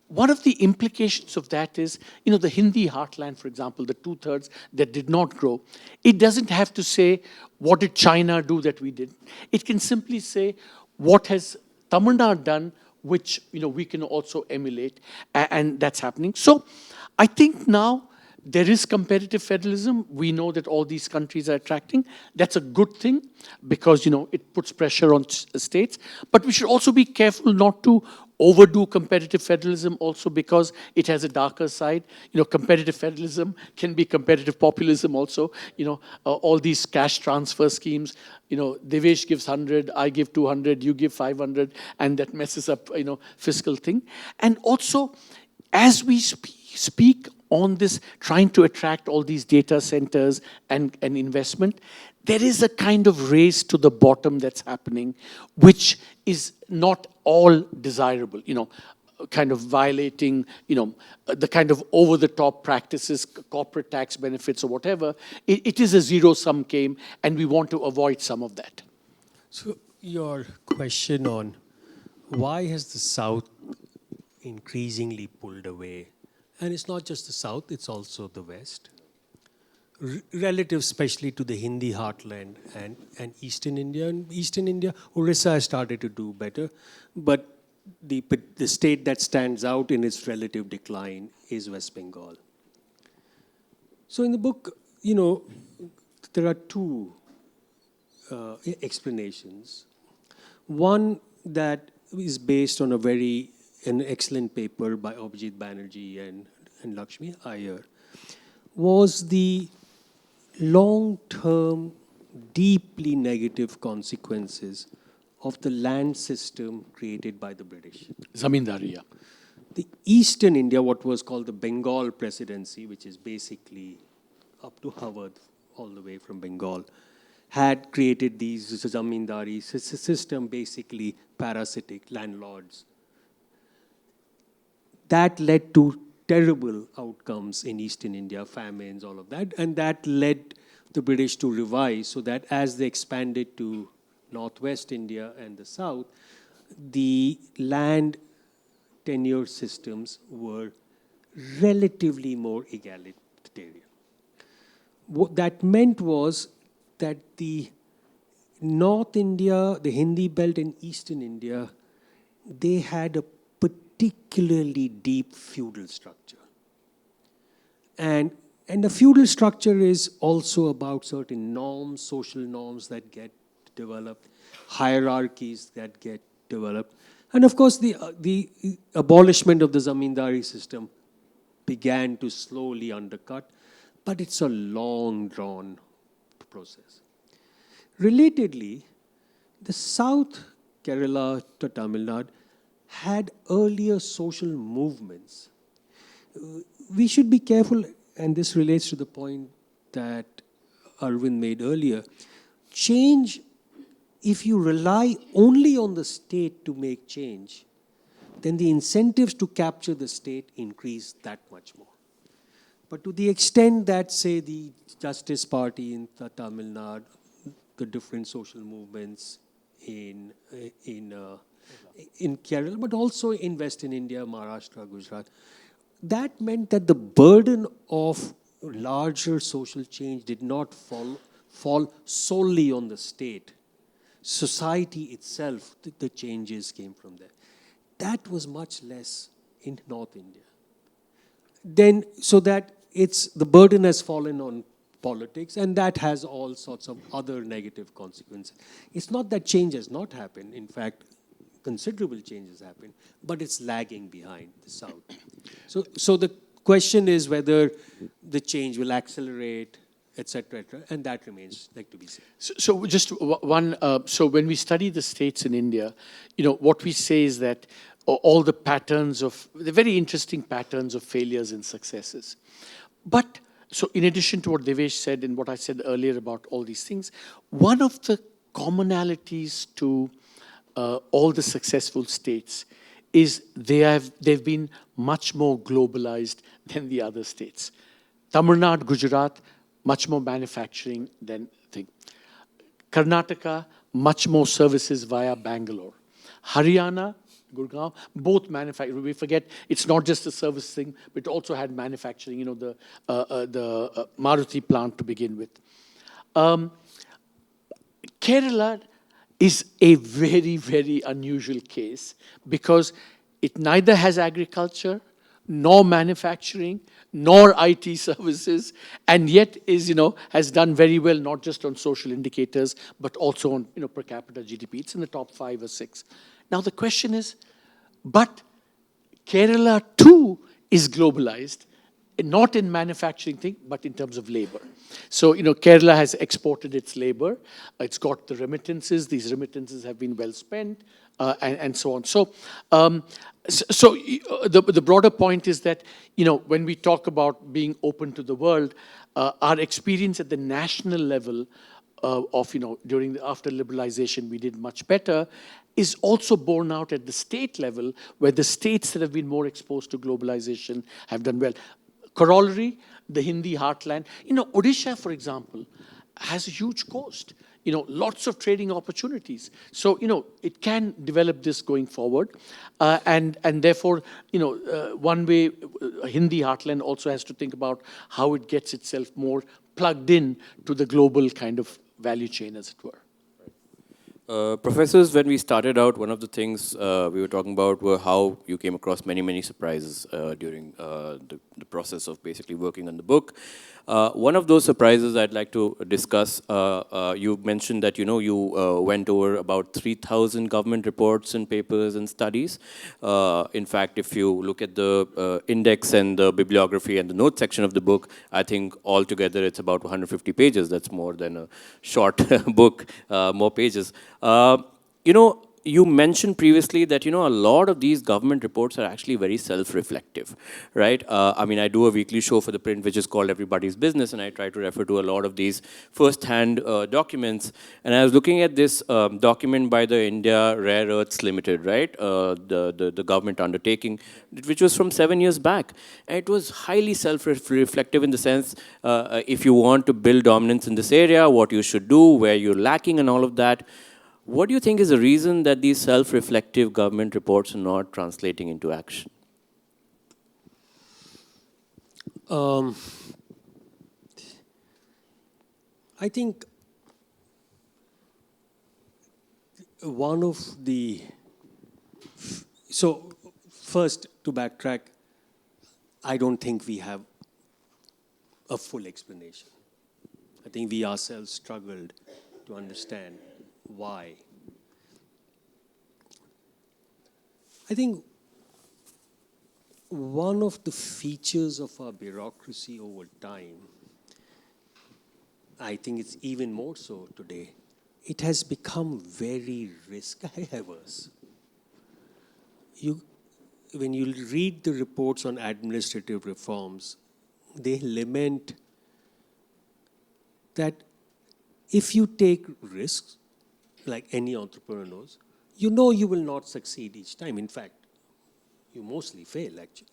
one of the implications of that is, the Hindi heartland, for example, the 2/3 that did not grow, it doesn't have to say, what did China do that we did? It can simply say, what has Tamil Nadu done, which, we can also emulate, and that's happening. So I think now, there is competitive federalism. We know that all these countries are attracting. That's a good thing because, it puts pressure on states. But we should also be careful not to overdo competitive federalism also, because it has a darker side. Competitive federalism can be competitive populism also. All these cash transfer schemes, Devesh gives 100, I give 200, you give 500, and that messes up, fiscal thing. And also, as we speak on this, trying to attract all these data centers and investment, there is a kind of race to the bottom that's happening, which is not all desirable, kind of violating, the kind of over-the-top practices, corporate tax benefits or whatever. It is a zero-sum game, and we want to avoid some of that. So your question on why has the South increasingly pulled away, and it's not just the South, it's also the West. relative especially to the Hindi heartland and Eastern India. And Eastern India, Orissa has started to do better, but the state that stands out in its relative decline is West Bengal. So in the book, there are two explanations. One that is based on an excellent paper by Abhijit Banerjee and Lakshmi Iyer, was the long-term, deeply negative consequences of the land system created by the British. Zamindari, yeah. The Eastern India, what was called the Bengal Presidency, which is basically up to Howard, all the way from Bengal, had created these zamindari system, basically parasitic landlords. That led to terrible outcomes in Eastern India, famines, all of that, and that led the British to revise so that as they expanded to Northwest India and the South, the land tenure systems were relatively more egalitarian. What that meant was that the North India, the Hindi belt and Eastern India, they had a particularly deep feudal structure. And the feudal structure is also about certain norms, social norms that get developed, hierarchies that get developed. And of course, the abolishment of the zamindari system began to slowly undercut, but it's a long drawn process. Relatedly, the South, Kerala to Tamil Nadu, had earlier social movements. We should be careful, and this relates to the point that Arvind made earlier. Change, if you rely only on the state to make change, then the incentives to capture the state increase that much more. But to the extent that, say, the Justice Party in Tamil Nadu, the different social movements in Kerala, but also in Western India, Maharashtra, Gujarat, that meant that the burden of larger social change did not fall solely on the state. Society itself, the changes came from there. That was much less in North India. Then, so that the burden has fallen on politics, and that has all sorts of other negative consequences. It's not that change has not happened. In fact, considerable changes happened, but it's lagging behind the South. So the question is whether the change will accelerate, etc., and that remains to be seen. So just one. So when we study the states in India, what we say is that all the very interesting patterns of failures and successes. But so in addition to what Devesh said and what I said earlier about all these things, one of the commonalities to all the successful states is they've been much more globalized than the other states. Tamil Nadu, Gujarat, much more manufacturing than thing. Karnataka, much more services via Bangalore. Haryana, Gurgaon, both manufacturing. We forget it's not just a service thing, but it also had manufacturing. The Maruti plant to begin with. Kerala is a very, very unusual case because it neither has agriculture, nor manufacturing, nor IT services, and yet has done very well, not just on social indicators, but also on per capita GDP. It's in the top 5 or 6. Now the question is, but Kerala too is globalized, not in manufacturing thing, but in terms of labor. So, Kerala has exported its labor. It's got the remittances. These remittances have been well spent, and so on. So, the broader point is that, when we talk about being open to the world, our experience at the national level after liberalization, we did much better, is also borne out at the state level, where the states that have been more exposed to globalization have done well. Corollary, the Hindi heartland. Odisha, for example, has a huge coast. Lots of trading opportunities. So, it can develop this going forward. And therefore, one way Hindi heartland also has to think about how it gets itself more plugged in to the global kind of value chain, as it were. Professors, when we started out, one of the things we were talking about were how you came across many, many surprises during the process of basically working on the book. One of those surprises I'd like to discuss, you mentioned that, you went over about 3,000 government reports and papers and studies. In fact, if you look at the index and the bibliography and the notes section of the book, I think altogether it's about 150 pages. That's more than a short book, more pages. You mentioned previously that, a lot of these government reports are actually very self-reflective, right? I do a weekly show for the print, which is called Everybody's Business, and I try to refer to a lot of these first-hand documents. And I was looking at this document by the India Rare Earths Limited, right? The government undertaking, which was from 7 years back. And it was highly self-reflective in the sense, if you want to build dominance in this area, what you should do, where you're lacking and all of that. What do you think is the reason that these self-reflective government reports are not translating into action? I think one of the... So first, to backtrack, I don't think we have a full explanation. I think we ourselves struggled to understand why. I think one of the features of our bureaucracy over time, I think it's even more so today, it has become very risk-averse. When you read the reports on administrative reforms, they lament that if you take risks, like any entrepreneur knows, you will not succeed each time. In fact, you mostly fail, actually.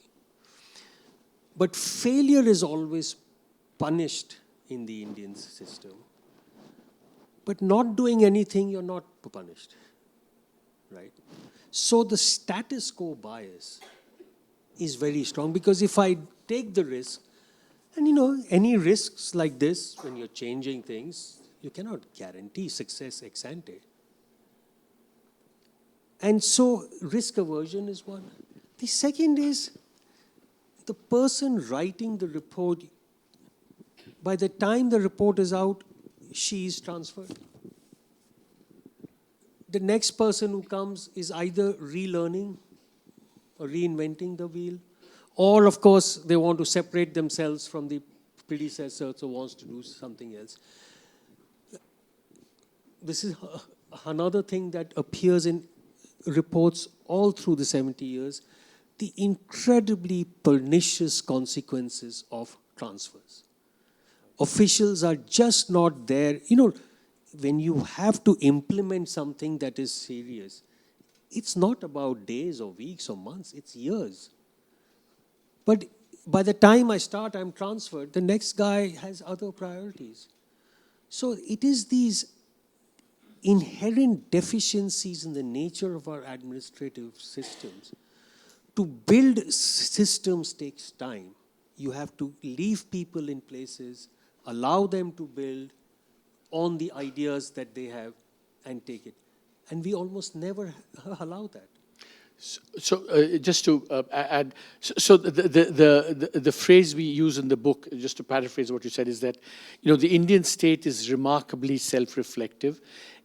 But failure is always punished in the Indian system. But not doing anything, you're not punished, right? So the status quo bias is very strong, because if I take the risk, and any risks like this, when you're changing things, you cannot guarantee success ex ante. And so risk aversion is one. The second is the person writing the report, by the time the report is out, she is transferred. The next person who comes is either relearning or reinventing the wheel, or of course they want to separate themselves from the predecessor, so wants to do something else. This is another thing that appears in reports all through the 70 years, the incredibly pernicious consequences of transfers. Officials are just not there. When you have to implement something that is serious, it's not about days or weeks or months, it's years. But by the time I start, I'm transferred, the next guy has other priorities. So it is these inherent deficiencies in the nature of our administrative systems. To build systems takes time. You have to leave people in places, allow them to build on the ideas that they have and take it. And we almost never allow that. So just to add, so the phrase we use in the book, just to paraphrase what you said, is that the Indian state is remarkably self-reflective.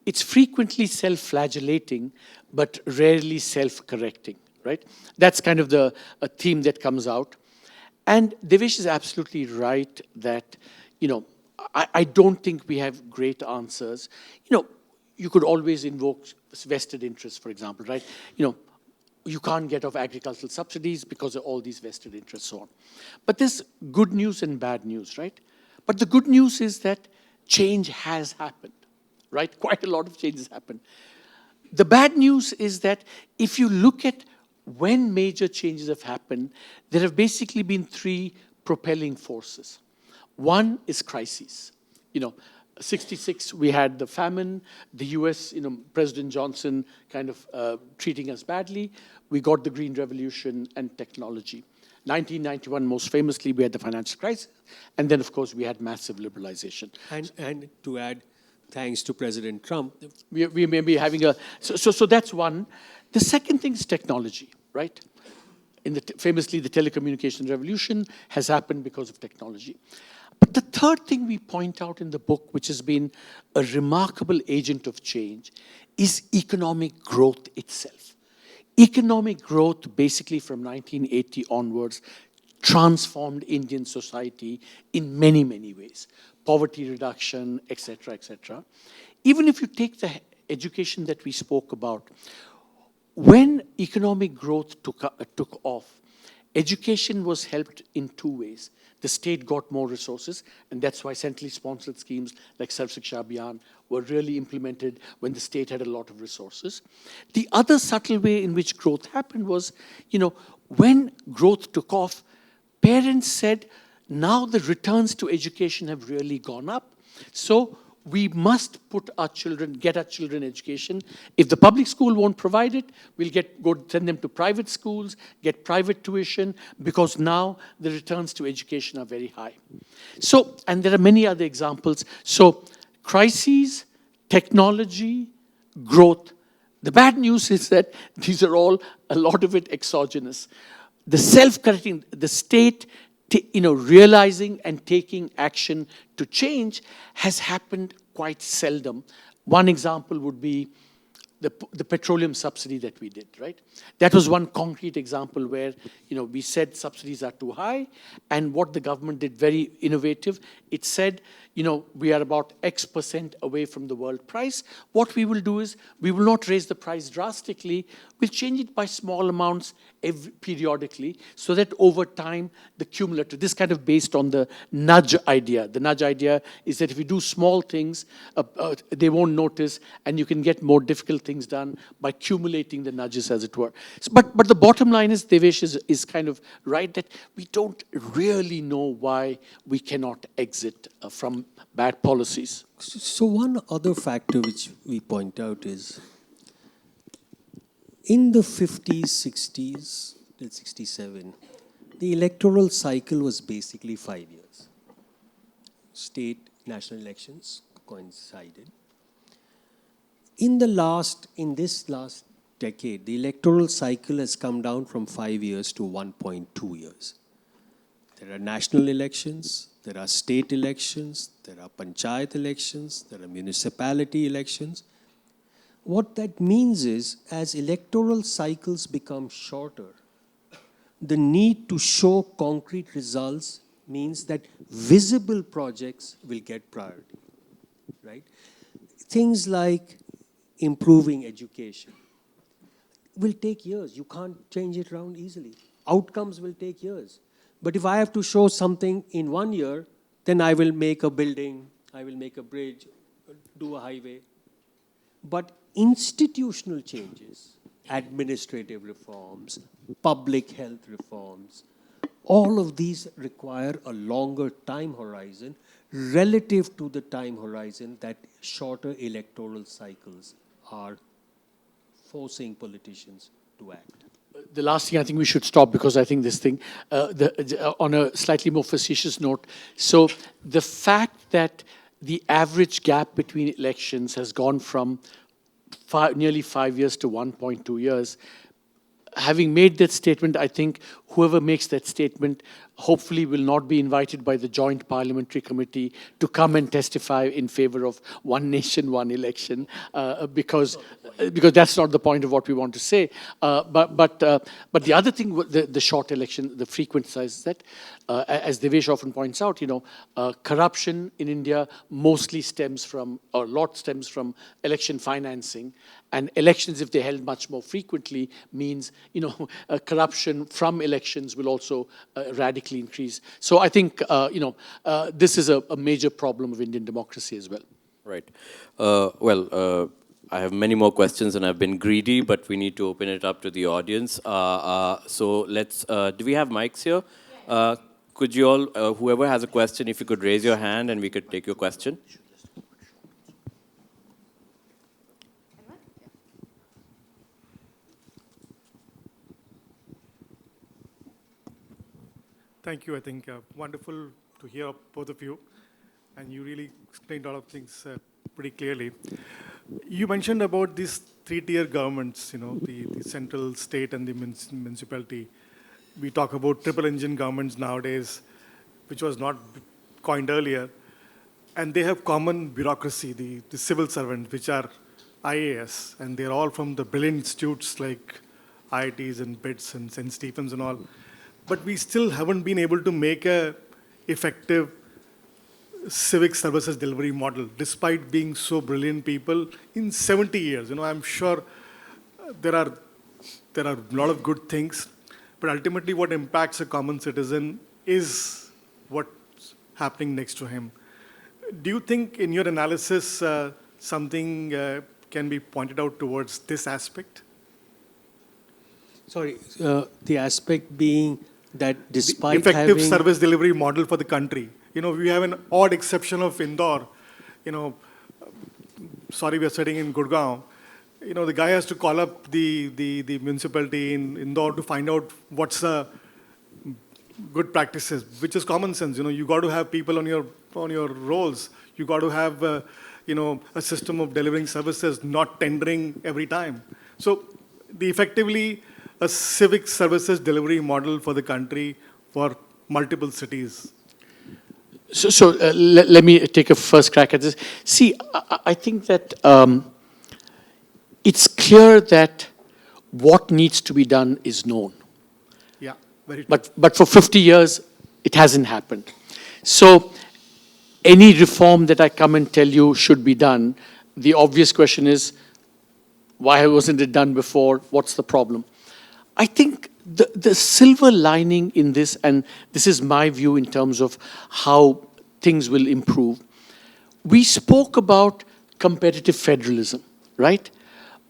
It's frequently self-flagellating, but rarely self-correcting, right? That's kind of a theme that comes out. And Devesh is absolutely right that, I don't think we have great answers. You could always invoke vested interests, for example, right? You can't get off agricultural subsidies because of all these vested interests, so on. But there's good news and bad news, right? But the good news is that change has happened, right? Quite a lot of change has happened. The bad news is that if you look at when major changes have happened, there have basically been three propelling forces. One is crises. '66, we had the famine, the US, President Johnson kind of treating us badly. We got the Green Revolution and technology. 1991, most famously, we had the financial crisis. And then, of course, we had massive liberalization. And to add, thanks to President Trump, We may be having a... So that's one. The second thing is technology, right? Famously, the telecommunications revolution has happened because of technology. But the third thing we point out in the book, which has been a remarkable agent of change, is economic growth itself. Economic growth, basically from 1980 onwards, transformed Indian society in many, many ways. Poverty reduction, et cetera, et cetera. Even if you take the education that we spoke about, when economic growth took off, education was helped in two ways. The state got more resources, and that's why centrally sponsored schemes like Sarv Shiksha Abhiyan were really implemented when the state had a lot of resources. The other subtle way in which growth happened was, when growth took off, parents said, now the returns to education have really gone up. So we must get our children education. If the public school won't provide it, we'll send them to private schools, get private tuition, because now the returns to education are very high. So, and there are many other examples. So, crises, technology, growth. The bad news is that these are all, a lot of it exogenous. The self-correcting, the state realizing and taking action to change has happened quite seldom. One example would be the petroleum subsidy that we did, right? That was one concrete example where, we said subsidies are too high, and what the government did, very innovative, it said, we are about X% away from the world price. What we will do is, we will not raise the price drastically, we'll change it by small amounts periodically, so that over time, the cumulative, this kind of based on the nudge idea. The nudge idea is that if you do small things, they won't notice, and you can get more difficult things done by accumulating the nudges, as it were. But the bottom line is, Devesh is kind of right, that we don't really know why we cannot exit from bad policies. So one other factor which we point out is, in the 50s, 60s, till 67, the electoral cycle was basically 5 years. State, national elections coincided. In this last decade, the electoral cycle has come down from 5 years to 1.2 years. There are national elections, there are state elections, there are panchayat elections, there are municipality elections. What that means is, as electoral cycles become shorter, the need to show concrete results means that visible projects will get priority, right? Things like improving education will take years. You can't change it around easily. Outcomes will take years. But if I have to show something in 1 year, then I will make a building, I will make a bridge, do a highway. But institutional changes, administrative reforms, public health reforms, all of these require a longer time horizon relative to the time horizon that shorter electoral cycles are forcing politicians to act. The last thing, I think we should stop, because I think this thing, on a slightly more facetious note, so the fact that the average gap between elections has gone from nearly 5 years to 1.2 years, having made that statement, I think whoever makes that statement hopefully will not be invited by the Joint Parliamentary Committee to come and testify in favor of one nation, one election, because that's not the point of what we want to say. But the other thing, the short election, the frequent size, is that, as Devesh often points out, corruption in India mostly stems from, or a lot stems from election financing. And elections, if they're held much more frequently, means, corruption from elections will also radically increase. So I think, this is a major problem of Indian democracy as well. Right. I have many more questions and I've been greedy, but we need to open it up to the audience. So let's, do we have mics here? Could you all, whoever has a question, if you could raise your hand and we could take your question. Thank you. I think wonderful to hear both of you, and you really explained a lot of things pretty clearly. You mentioned about these three-tier governments, the central, state, and the municipality. We talk about triple-engine governments nowadays, which was not coined earlier, and they have common bureaucracy, the civil servants, which are IAS, and they're all from the brilliant institutes like IITs and BITS and St. Stephens and all. But we still haven't been able to make a effective civic services delivery model, despite being so brilliant people in 70 years. I'm sure there are a lot of good things, but ultimately what impacts a common citizen is what's happening next to him. Do you think in your analysis something can be pointed out towards this aspect? Sorry, the aspect being that despite effective having service delivery model for the country. We have an odd exception of Indore. Sorry, we are sitting in Gurgaon. The guy has to call up the municipality in Indore to find out what's the good practices, which is common sense. You got to have people on your rolls. You got to have a system of delivering services, not tendering every time. So effectively a civic services delivery model for the country for multiple cities. So let me take a first crack at this. See, I think that it's clear that what needs to be done is known. Yeah, very true. But for 50 years, it hasn't happened. So any reform that I come and tell you should be done, the obvious question is, why wasn't it done before? What's the problem? I think the silver lining in this, and this is my view in terms of how things will improve, we spoke about competitive federalism, right?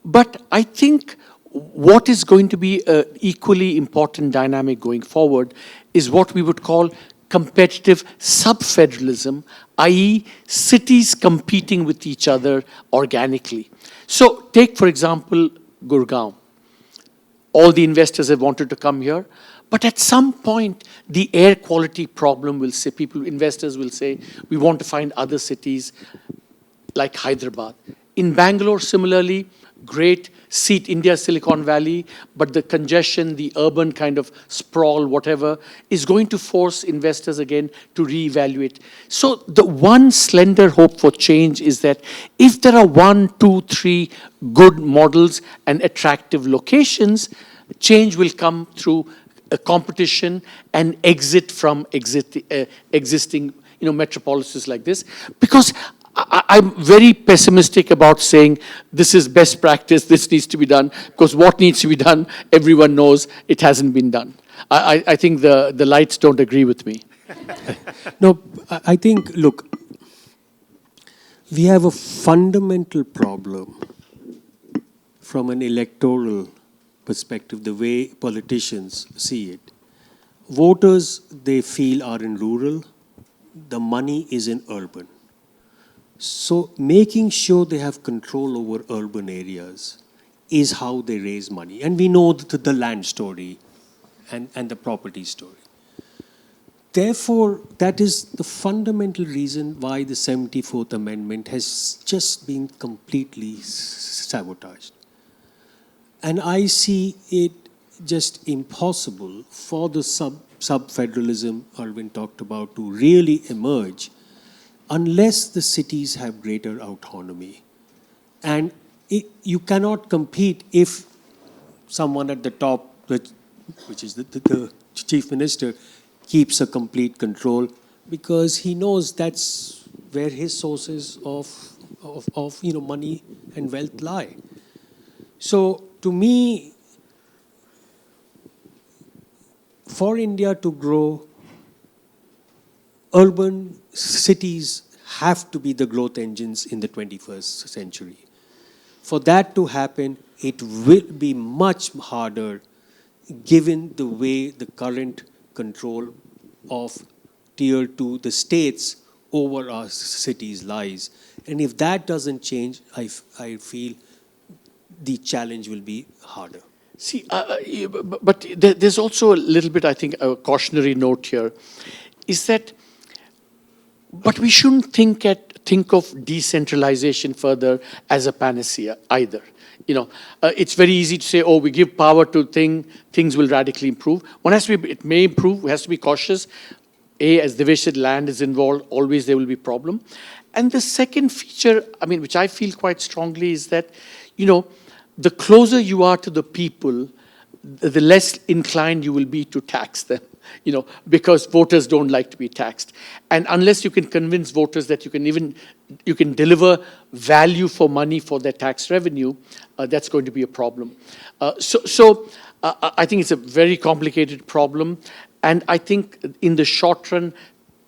But I think what is going to be an equally important dynamic going forward is what we would call competitive sub-federalism, i.e. cities competing with each other organically. So take, for example, Gurgaon. All the investors have wanted to come here, but at some point, the air quality problem will say, investors will say, we want to find other cities like Hyderabad. In Bangalore, similarly, great seat, India, Silicon Valley, but the congestion, the urban kind of sprawl, whatever, is going to force investors again to reevaluate. So the one slender hope for change is that if there are 1, 2, 3 good models and attractive locations, change will come through a competition and exit from existing metropolises like this. Because I'm very pessimistic about saying this is best practice, this needs to be done, because what needs to be done, everyone knows it hasn't been done. I think the lights don't agree with me. no, I think, look, we have a fundamental problem from an electoral perspective, the way politicians see it. Voters, they feel, are in rural, the money is in urban. So making sure they have control over urban areas is how they raise money. And we know the land story and the property story. Therefore, that is the fundamental reason why the 74th Amendment has just been completely sabotaged. And I see it just impossible for the sub-federalism Arvind talked about to really emerge unless the cities have greater autonomy. And you cannot compete if someone at the top, which is the chief minister, keeps a complete control, because he knows that's where his sources of money and wealth lie. So to me, for India to grow, urban cities have to be the growth engines in the 21st century. For that to happen, it will be much harder given the way the current control of tier 2, the states over our cities lies. And if that doesn't change, I feel the challenge will be harder. See, but there's also a little bit, I think, a cautionary note here, is that, but we shouldn't think of decentralization further as a panacea either. It's very easy to say, oh, we give power to things will radically improve. One has to be, it may improve, has to be cautious. As Devesh said, land is involved, always there will be problem. And the second feature, which I feel quite strongly is that, the closer you are to the people, the less inclined you will be to tax them, because voters don't like to be taxed. And unless you can convince voters that you can deliver value for money for their tax revenue, that's going to be a problem. So I think it's a very complicated problem. And I think in the short run,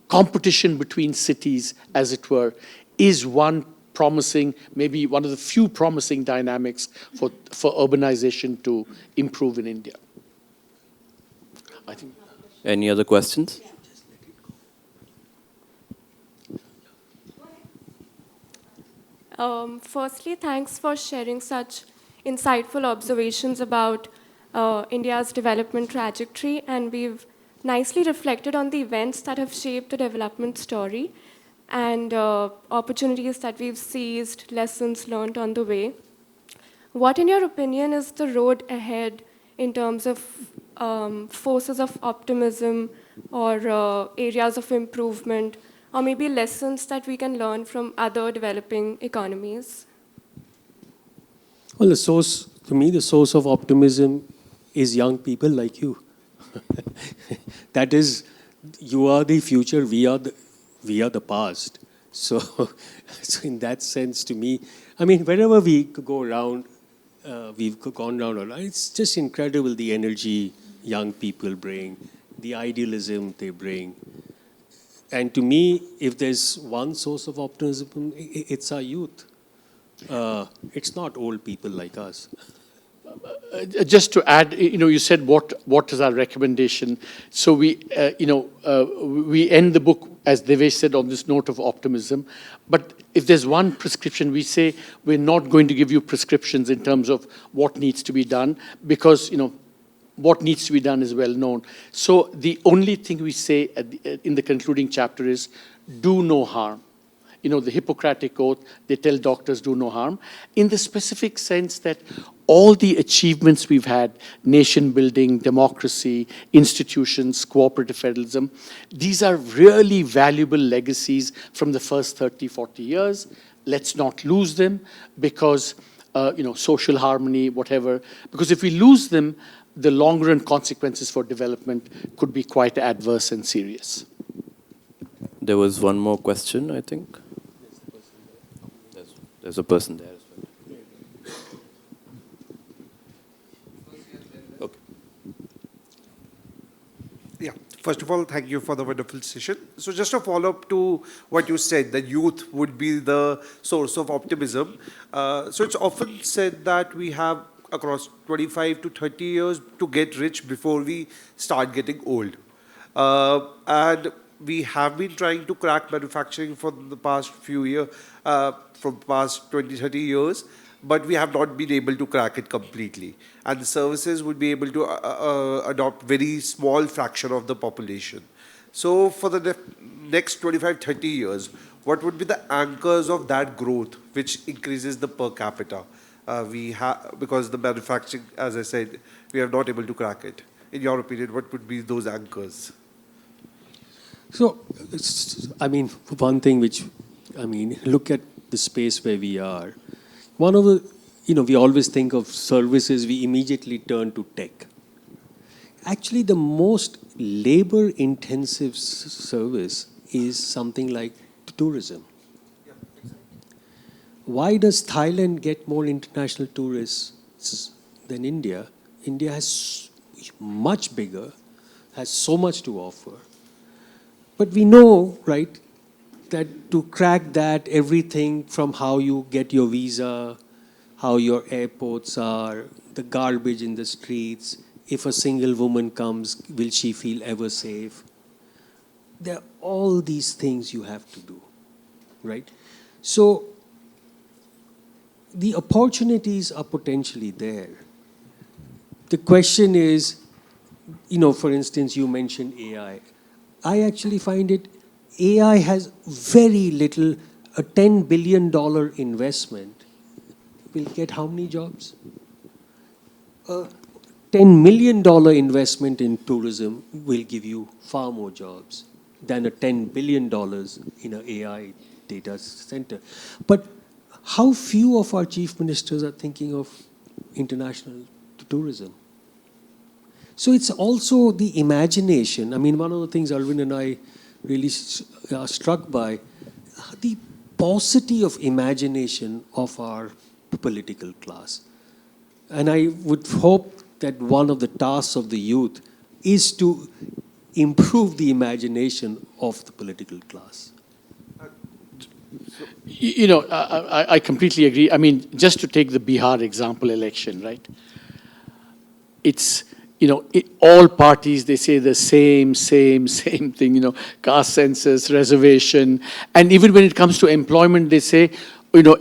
competition between cities, as it were, is one promising, maybe one of the few promising dynamics for urbanization to improve in India. I think. Any other questions? Firstly, thanks for sharing such insightful observations about India's development trajectory, and we've nicely reflected on the events that have shaped the development story and opportunities that we've seized, lessons learned on the way. What, in your opinion, is the road ahead in terms of forces of optimism or areas of improvement, or maybe lessons that we can learn from other developing economies? Well, for me, the source of optimism is young people like you. That is, you are the future, we are the past. So in that sense, to me, wherever we go around, we've gone around, it's just incredible the energy young people bring, the idealism they bring. And to me, if there's one source of optimism, it's our youth. It's not old people like us. Just to add, you said what is our recommendation. So we end the book, as Devesh said, on this note of optimism. But if there's one prescription, we say we're not going to give you prescriptions in terms of what needs to be done, because what needs to be done is well known. So the only thing we say in the concluding chapter is do no harm. The Hippocratic Oath, they tell doctors do no harm, in the specific sense that all the achievements we've had, nation building, democracy, institutions, cooperative federalism, these are really valuable legacies from the first 30, 40 years. Let's not lose them because, social harmony, whatever. Because if we lose them, the long-run consequences for development could be quite adverse and serious. There was one more question, I think. There's a person there as well. Okay. Yeah. First of all, thank you for the wonderful session. So just a follow-up to what you said, that youth would be the source of optimism. So it's often said that we have across 25 to 30 years to get rich before we start getting old. And we have been trying to crack manufacturing for the past few years, from past 20, 30 years, but we have not been able to crack it completely. And the services would be able to adopt very small fraction of the population. So for the next 25, 30 years, what would be the anchors of that growth which increases the per capita? Because the manufacturing, as I said, we are not able to crack it. In your opinion, what would be those anchors? So, one thing which, look at the space where we are. One of the, we always think of services, we immediately turn to tech. Actually, the most labor-intensive service is something like tourism. Why does Thailand get more international tourists than India? India has much bigger, has so much to offer. But we know, right, that to crack that, everything from how you get your visa, how your airports are, the garbage in the streets, if a single woman comes, will she feel ever safe? There are all these things you have to do, right? So the opportunities are potentially there. the question is, for instance, you mentioned AI. I actually find AI has very little, a $10 billion investment will get how many jobs? A $10 million investment in tourism will give you far more jobs than a $10 billion in an AI data center. But how few of our chief ministers are thinking of international tourism? So it's also the imagination. I mean, one of the things Arvind and I really are struck by, the paucity of imagination of our political class. And I would hope that one of the tasks of the youth is to improve the imagination of the political class. I completely agree. I mean, just to take the Bihar example election, right? It's, all parties, they say the same thing, caste census, reservation. And even when it comes to employment, they say,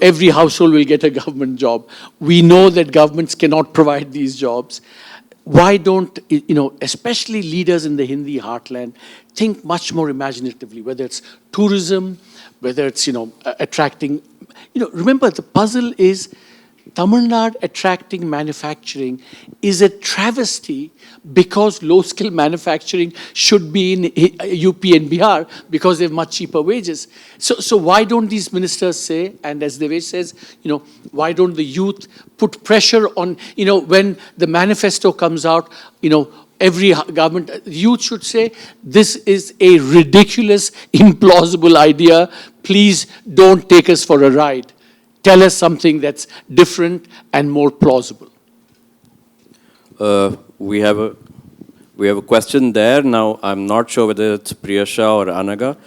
every household will get a government job. We know that governments cannot provide these jobs. Why don't, especially leaders in the Hindi heartland, think much more imaginatively, whether it's tourism, whether it's, attracting, remember the puzzle is Tamil Nadu attracting manufacturing is a travesty because low-skill manufacturing should be in UP and Bihar because they have much cheaper wages. So why don't these ministers say, and as Devesh says, why don't the youth put pressure on, when the manifesto comes out, every government, youth should say, this is a ridiculous, implausible idea. Please don't take us for a ride. Tell us something that's different and more plausible. We have a question there. Now, I'm not sure whether it's Priyasha or Anaga,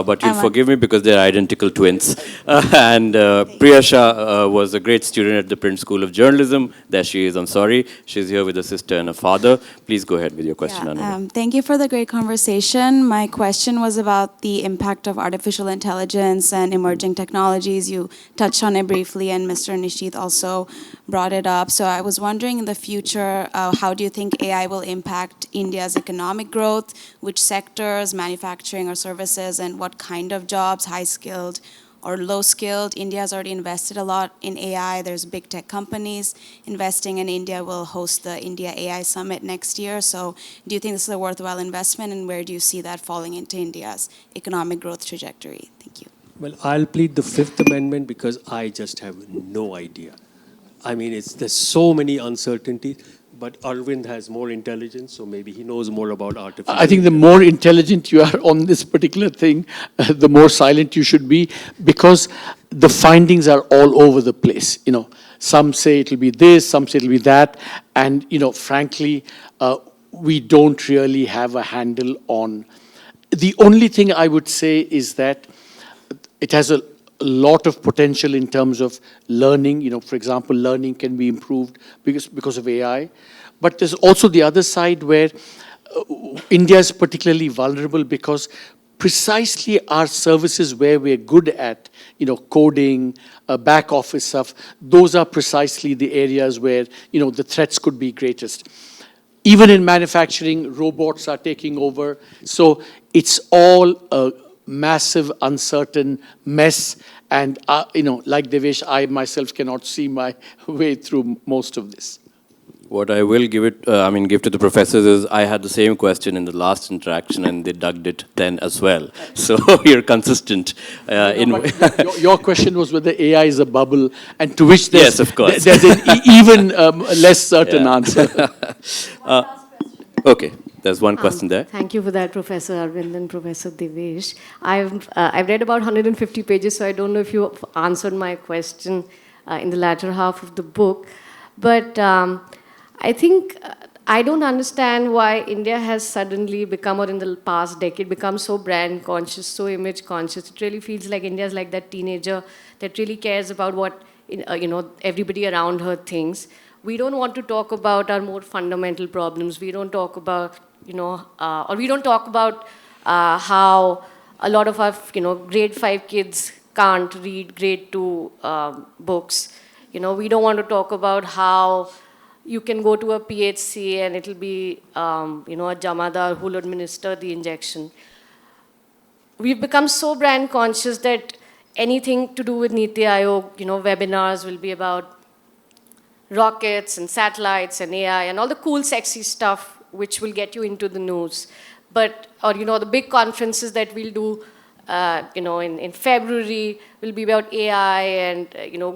but you'll forgive me because they're identical twins. And Priyasha was a great student at the Print School of Journalism. There she is, I'm sorry. She's here with a sister and a father. Please go ahead with your question, Anaga. Thank you for the great conversation. My question was about the impact of artificial intelligence and emerging technologies. You touched on it briefly, and Mr. Nisheeth also brought it up. So I was wondering, in the future, how do you think AI will impact India's economic growth? Which sectors, manufacturing or services, and what kind of jobs, high-skilled or low-skilled? India has already invested a lot in AI. There's big tech companies investing, and India will host the India AI Summit next year. So do you think this is a worthwhile investment, and where do you see that falling into India's economic growth trajectory? Thank you. Well, I'll plead the Fifth Amendment because I just have no idea. I mean, there's so many uncertainties, but Arvind has more intelligence, so maybe he knows more about artificial I think the more intelligent you are on this particular thing, the more silent you should be, because the findings are all over the place. Some say it'll be this, some say it'll be that, and frankly, we don't really have a handle on. The only thing I would say is that it has a lot of potential in terms of learning. For example, learning can be improved because of AI. But there's also the other side where India is particularly vulnerable because precisely our services where we're good at, coding, back office stuff, those are precisely the areas where, the threats could be greatest. Even in manufacturing, robots are taking over. So it's all a massive, uncertain mess. And, like Devesh, I myself cannot see my way through most of this. What I will give to the professors is I had the same question in the last interaction and they dug it then as well. So you're consistent. Your question was whether AI is a bubble, and to which yes, of course. There's an even less certain answer. Okay. There's one question there. Thank you for that, Professor Arvind and Professor Devesh. I've read about 150 pages, so I don't know if you answered my question in the latter half of the book. But I think I don't understand why India has suddenly become, or in the past decade, become so brand conscious, so image conscious. It really feels like India is like that teenager that really cares about what everybody around her thinks. We don't want to talk about our more fundamental problems. We don't talk about, or we don't talk about how a lot of our, grade 5 kids can't read grade 2 books. We don't want to talk about how you can go to a PHC and it'll be, a jamadar who'll administer the injection. We've become so brand conscious that anything to do with Niti Aayog, webinars will be about rockets and satellites and AI and all the cool, sexy stuff which will get you into the news. But, the big conferences that we'll do, in February will be about AI and,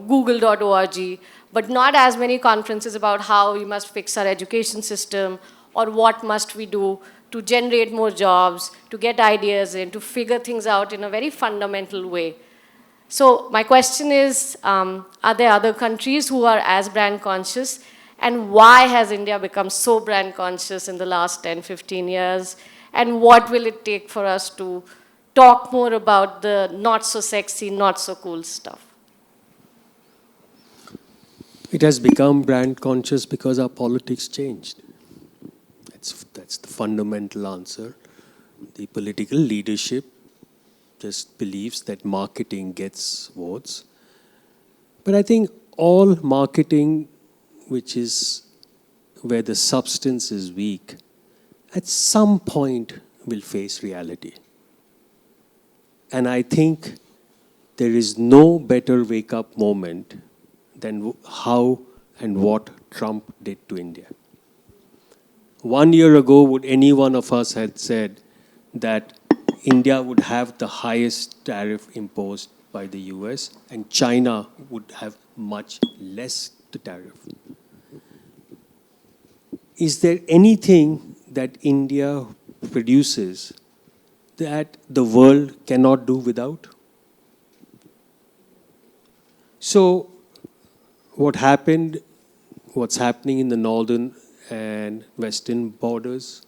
google.org, but not as many conferences about how we must fix our education system or what must we do to generate more jobs, to get ideas in, to figure things out in a very fundamental way. So my question is, are there other countries who are as brand conscious? And why has India become so brand conscious in the last 10, 15 years? And what will it take for us to talk more about the not so sexy, not so cool stuff? It has become brand conscious because our politics changed. That's the fundamental answer. The political leadership just believes that marketing gets votes. But I think all marketing, which is where the substance is weak, at some point will face reality. And I think there is no better wake-up moment than how and what Trump did to India. 1 year ago, would any one of us had said that India would have the highest tariff imposed by the US and China would have much less the tariff? Is there anything that India produces that the world cannot do without? So what's happening in the northern and western borders,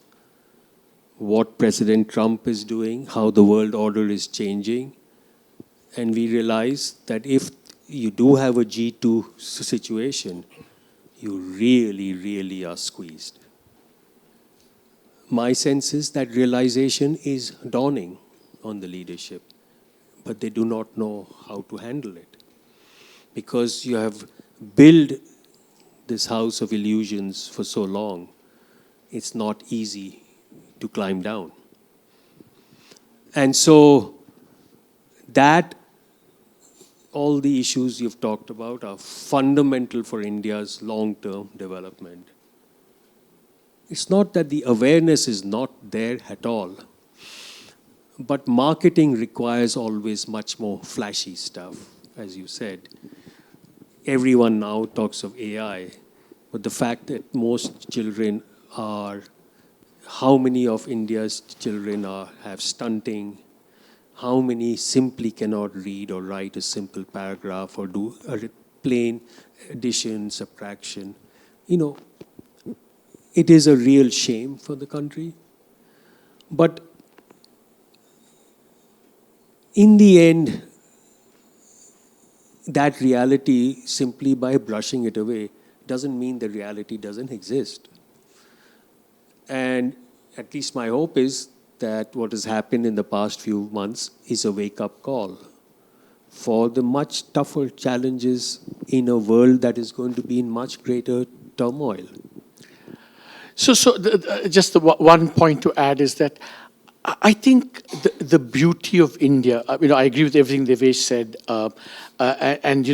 what President Trump is doing, how the world order is changing, and we realize that if you do have a G2 situation, you really, really are squeezed. My sense is that realization is dawning on the leadership, but they do not know how to handle it. Because you have built this house of illusions for so long, it's not easy to climb down. And so that, all the issues you've talked about are fundamental for India's long-term development. It's not that the awareness is not there at all, but marketing requires always much more flashy stuff, as you said. Everyone now talks of AI, but the fact that most children are, how many of India's children have stunting, how many simply cannot read or write a simple paragraph or do a plain addition, subtraction. It is a real shame for the country. But in the end, that reality, simply by brushing it away, doesn't mean the reality doesn't exist. And at least my hope is that what has happened in the past few months is a wake-up call for the much tougher challenges in a world that is going to be in much greater turmoil. So just the one point to add is that I think the beauty of India, I agree with everything Devesh said, and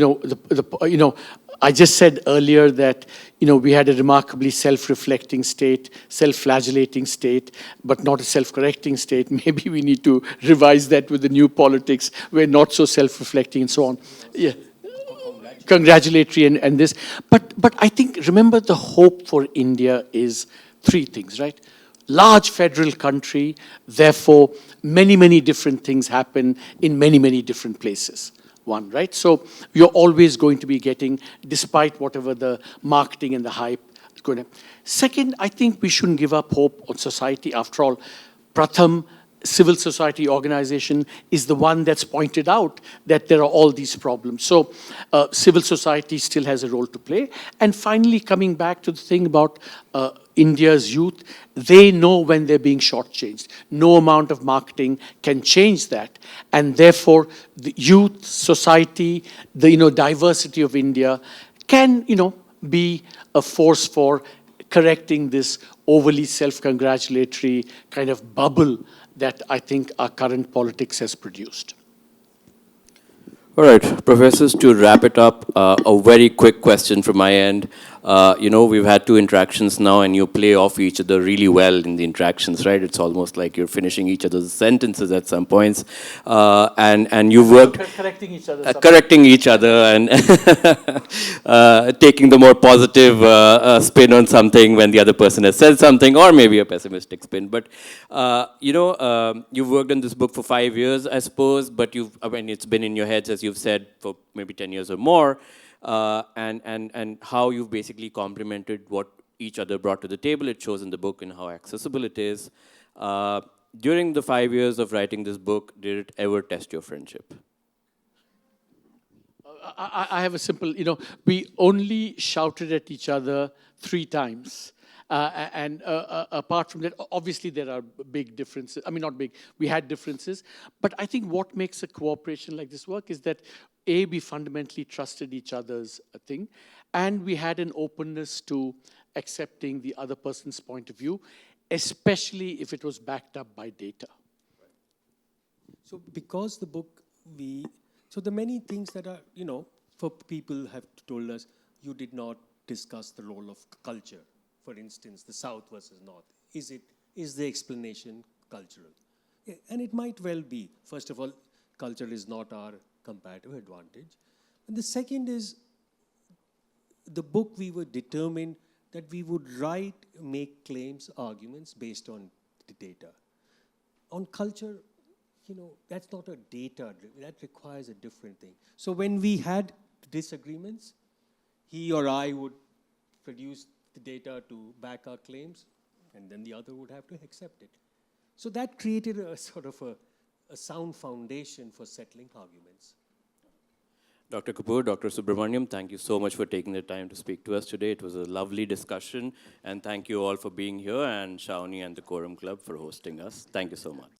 I just said earlier that we had a remarkably self-reflecting state, self-flagellating state, but not a self-correcting state. Maybe we need to revise that with the new politics. We're not so self-reflecting and so on. Yeah. Congratulatory and this. But I think, remember, the hope for India is three things, right? Large federal country, therefore many, many different things happen in many, many different places. One, right? So you're always going to be getting, despite whatever the marketing and the hype is going to. Second, I think we shouldn't give up hope on society. After all, Pratham, civil society organization, is the one that's pointed out that there are all these problems. So civil society still has a role to play. And finally, coming back to the thing about India's youth, they know when they're being shortchanged. No amount of marketing can change that. And therefore, the youth, society, the diversity of India can, be a force for correcting this overly self-congratulatory kind of bubble that I think our current politics has produced. All right, professors, to wrap it up, a very quick question from my end. We've had two interactions now, and you play off each other really well in the interactions, right? It's almost like you're finishing each other's sentences at some points. And you've worked... Correcting each other. Correcting each other and taking the more positive spin on something when the other person has said something, or maybe a pessimistic spin. But, you've worked on this book for 5 years, I suppose, but it's been in your heads, as you've said, for maybe 10 years or more, and how you've basically complemented what each other brought to the table. It shows in the book and how accessible it is. During the 5 years of writing this book, did it ever test your friendship? I have a simple, we only shouted at each other 3 times. And apart from that, obviously there are big differences. I mean, not big, we had differences. But I think what makes a cooperation like this work is that, A, we fundamentally trusted each other's thing, and we had an openness to accepting the other person's point of view, especially if it was backed up by data. So because the book, so the many things that are, for people have told us, you did not discuss the role of culture. For instance, the South versus North. Is the explanation cultural? Yeah, and it might well be. First of all, culture is not our comparative advantage. And the second is, the book we were determined that we would make claims, arguments based on the data. On culture, that's not a data, that requires a different thing. So when we had disagreements, he or I would produce the data to back our claims, and then the other would have to accept it. So that created a sort of a sound foundation for settling arguments. Dr. Kapur, Dr. Subramanian, thank you so much for taking the time to speak to us today. It was a lovely discussion, and thank you all for being here, and Shawnee and the Quorum Club for hosting us. Thank you so much.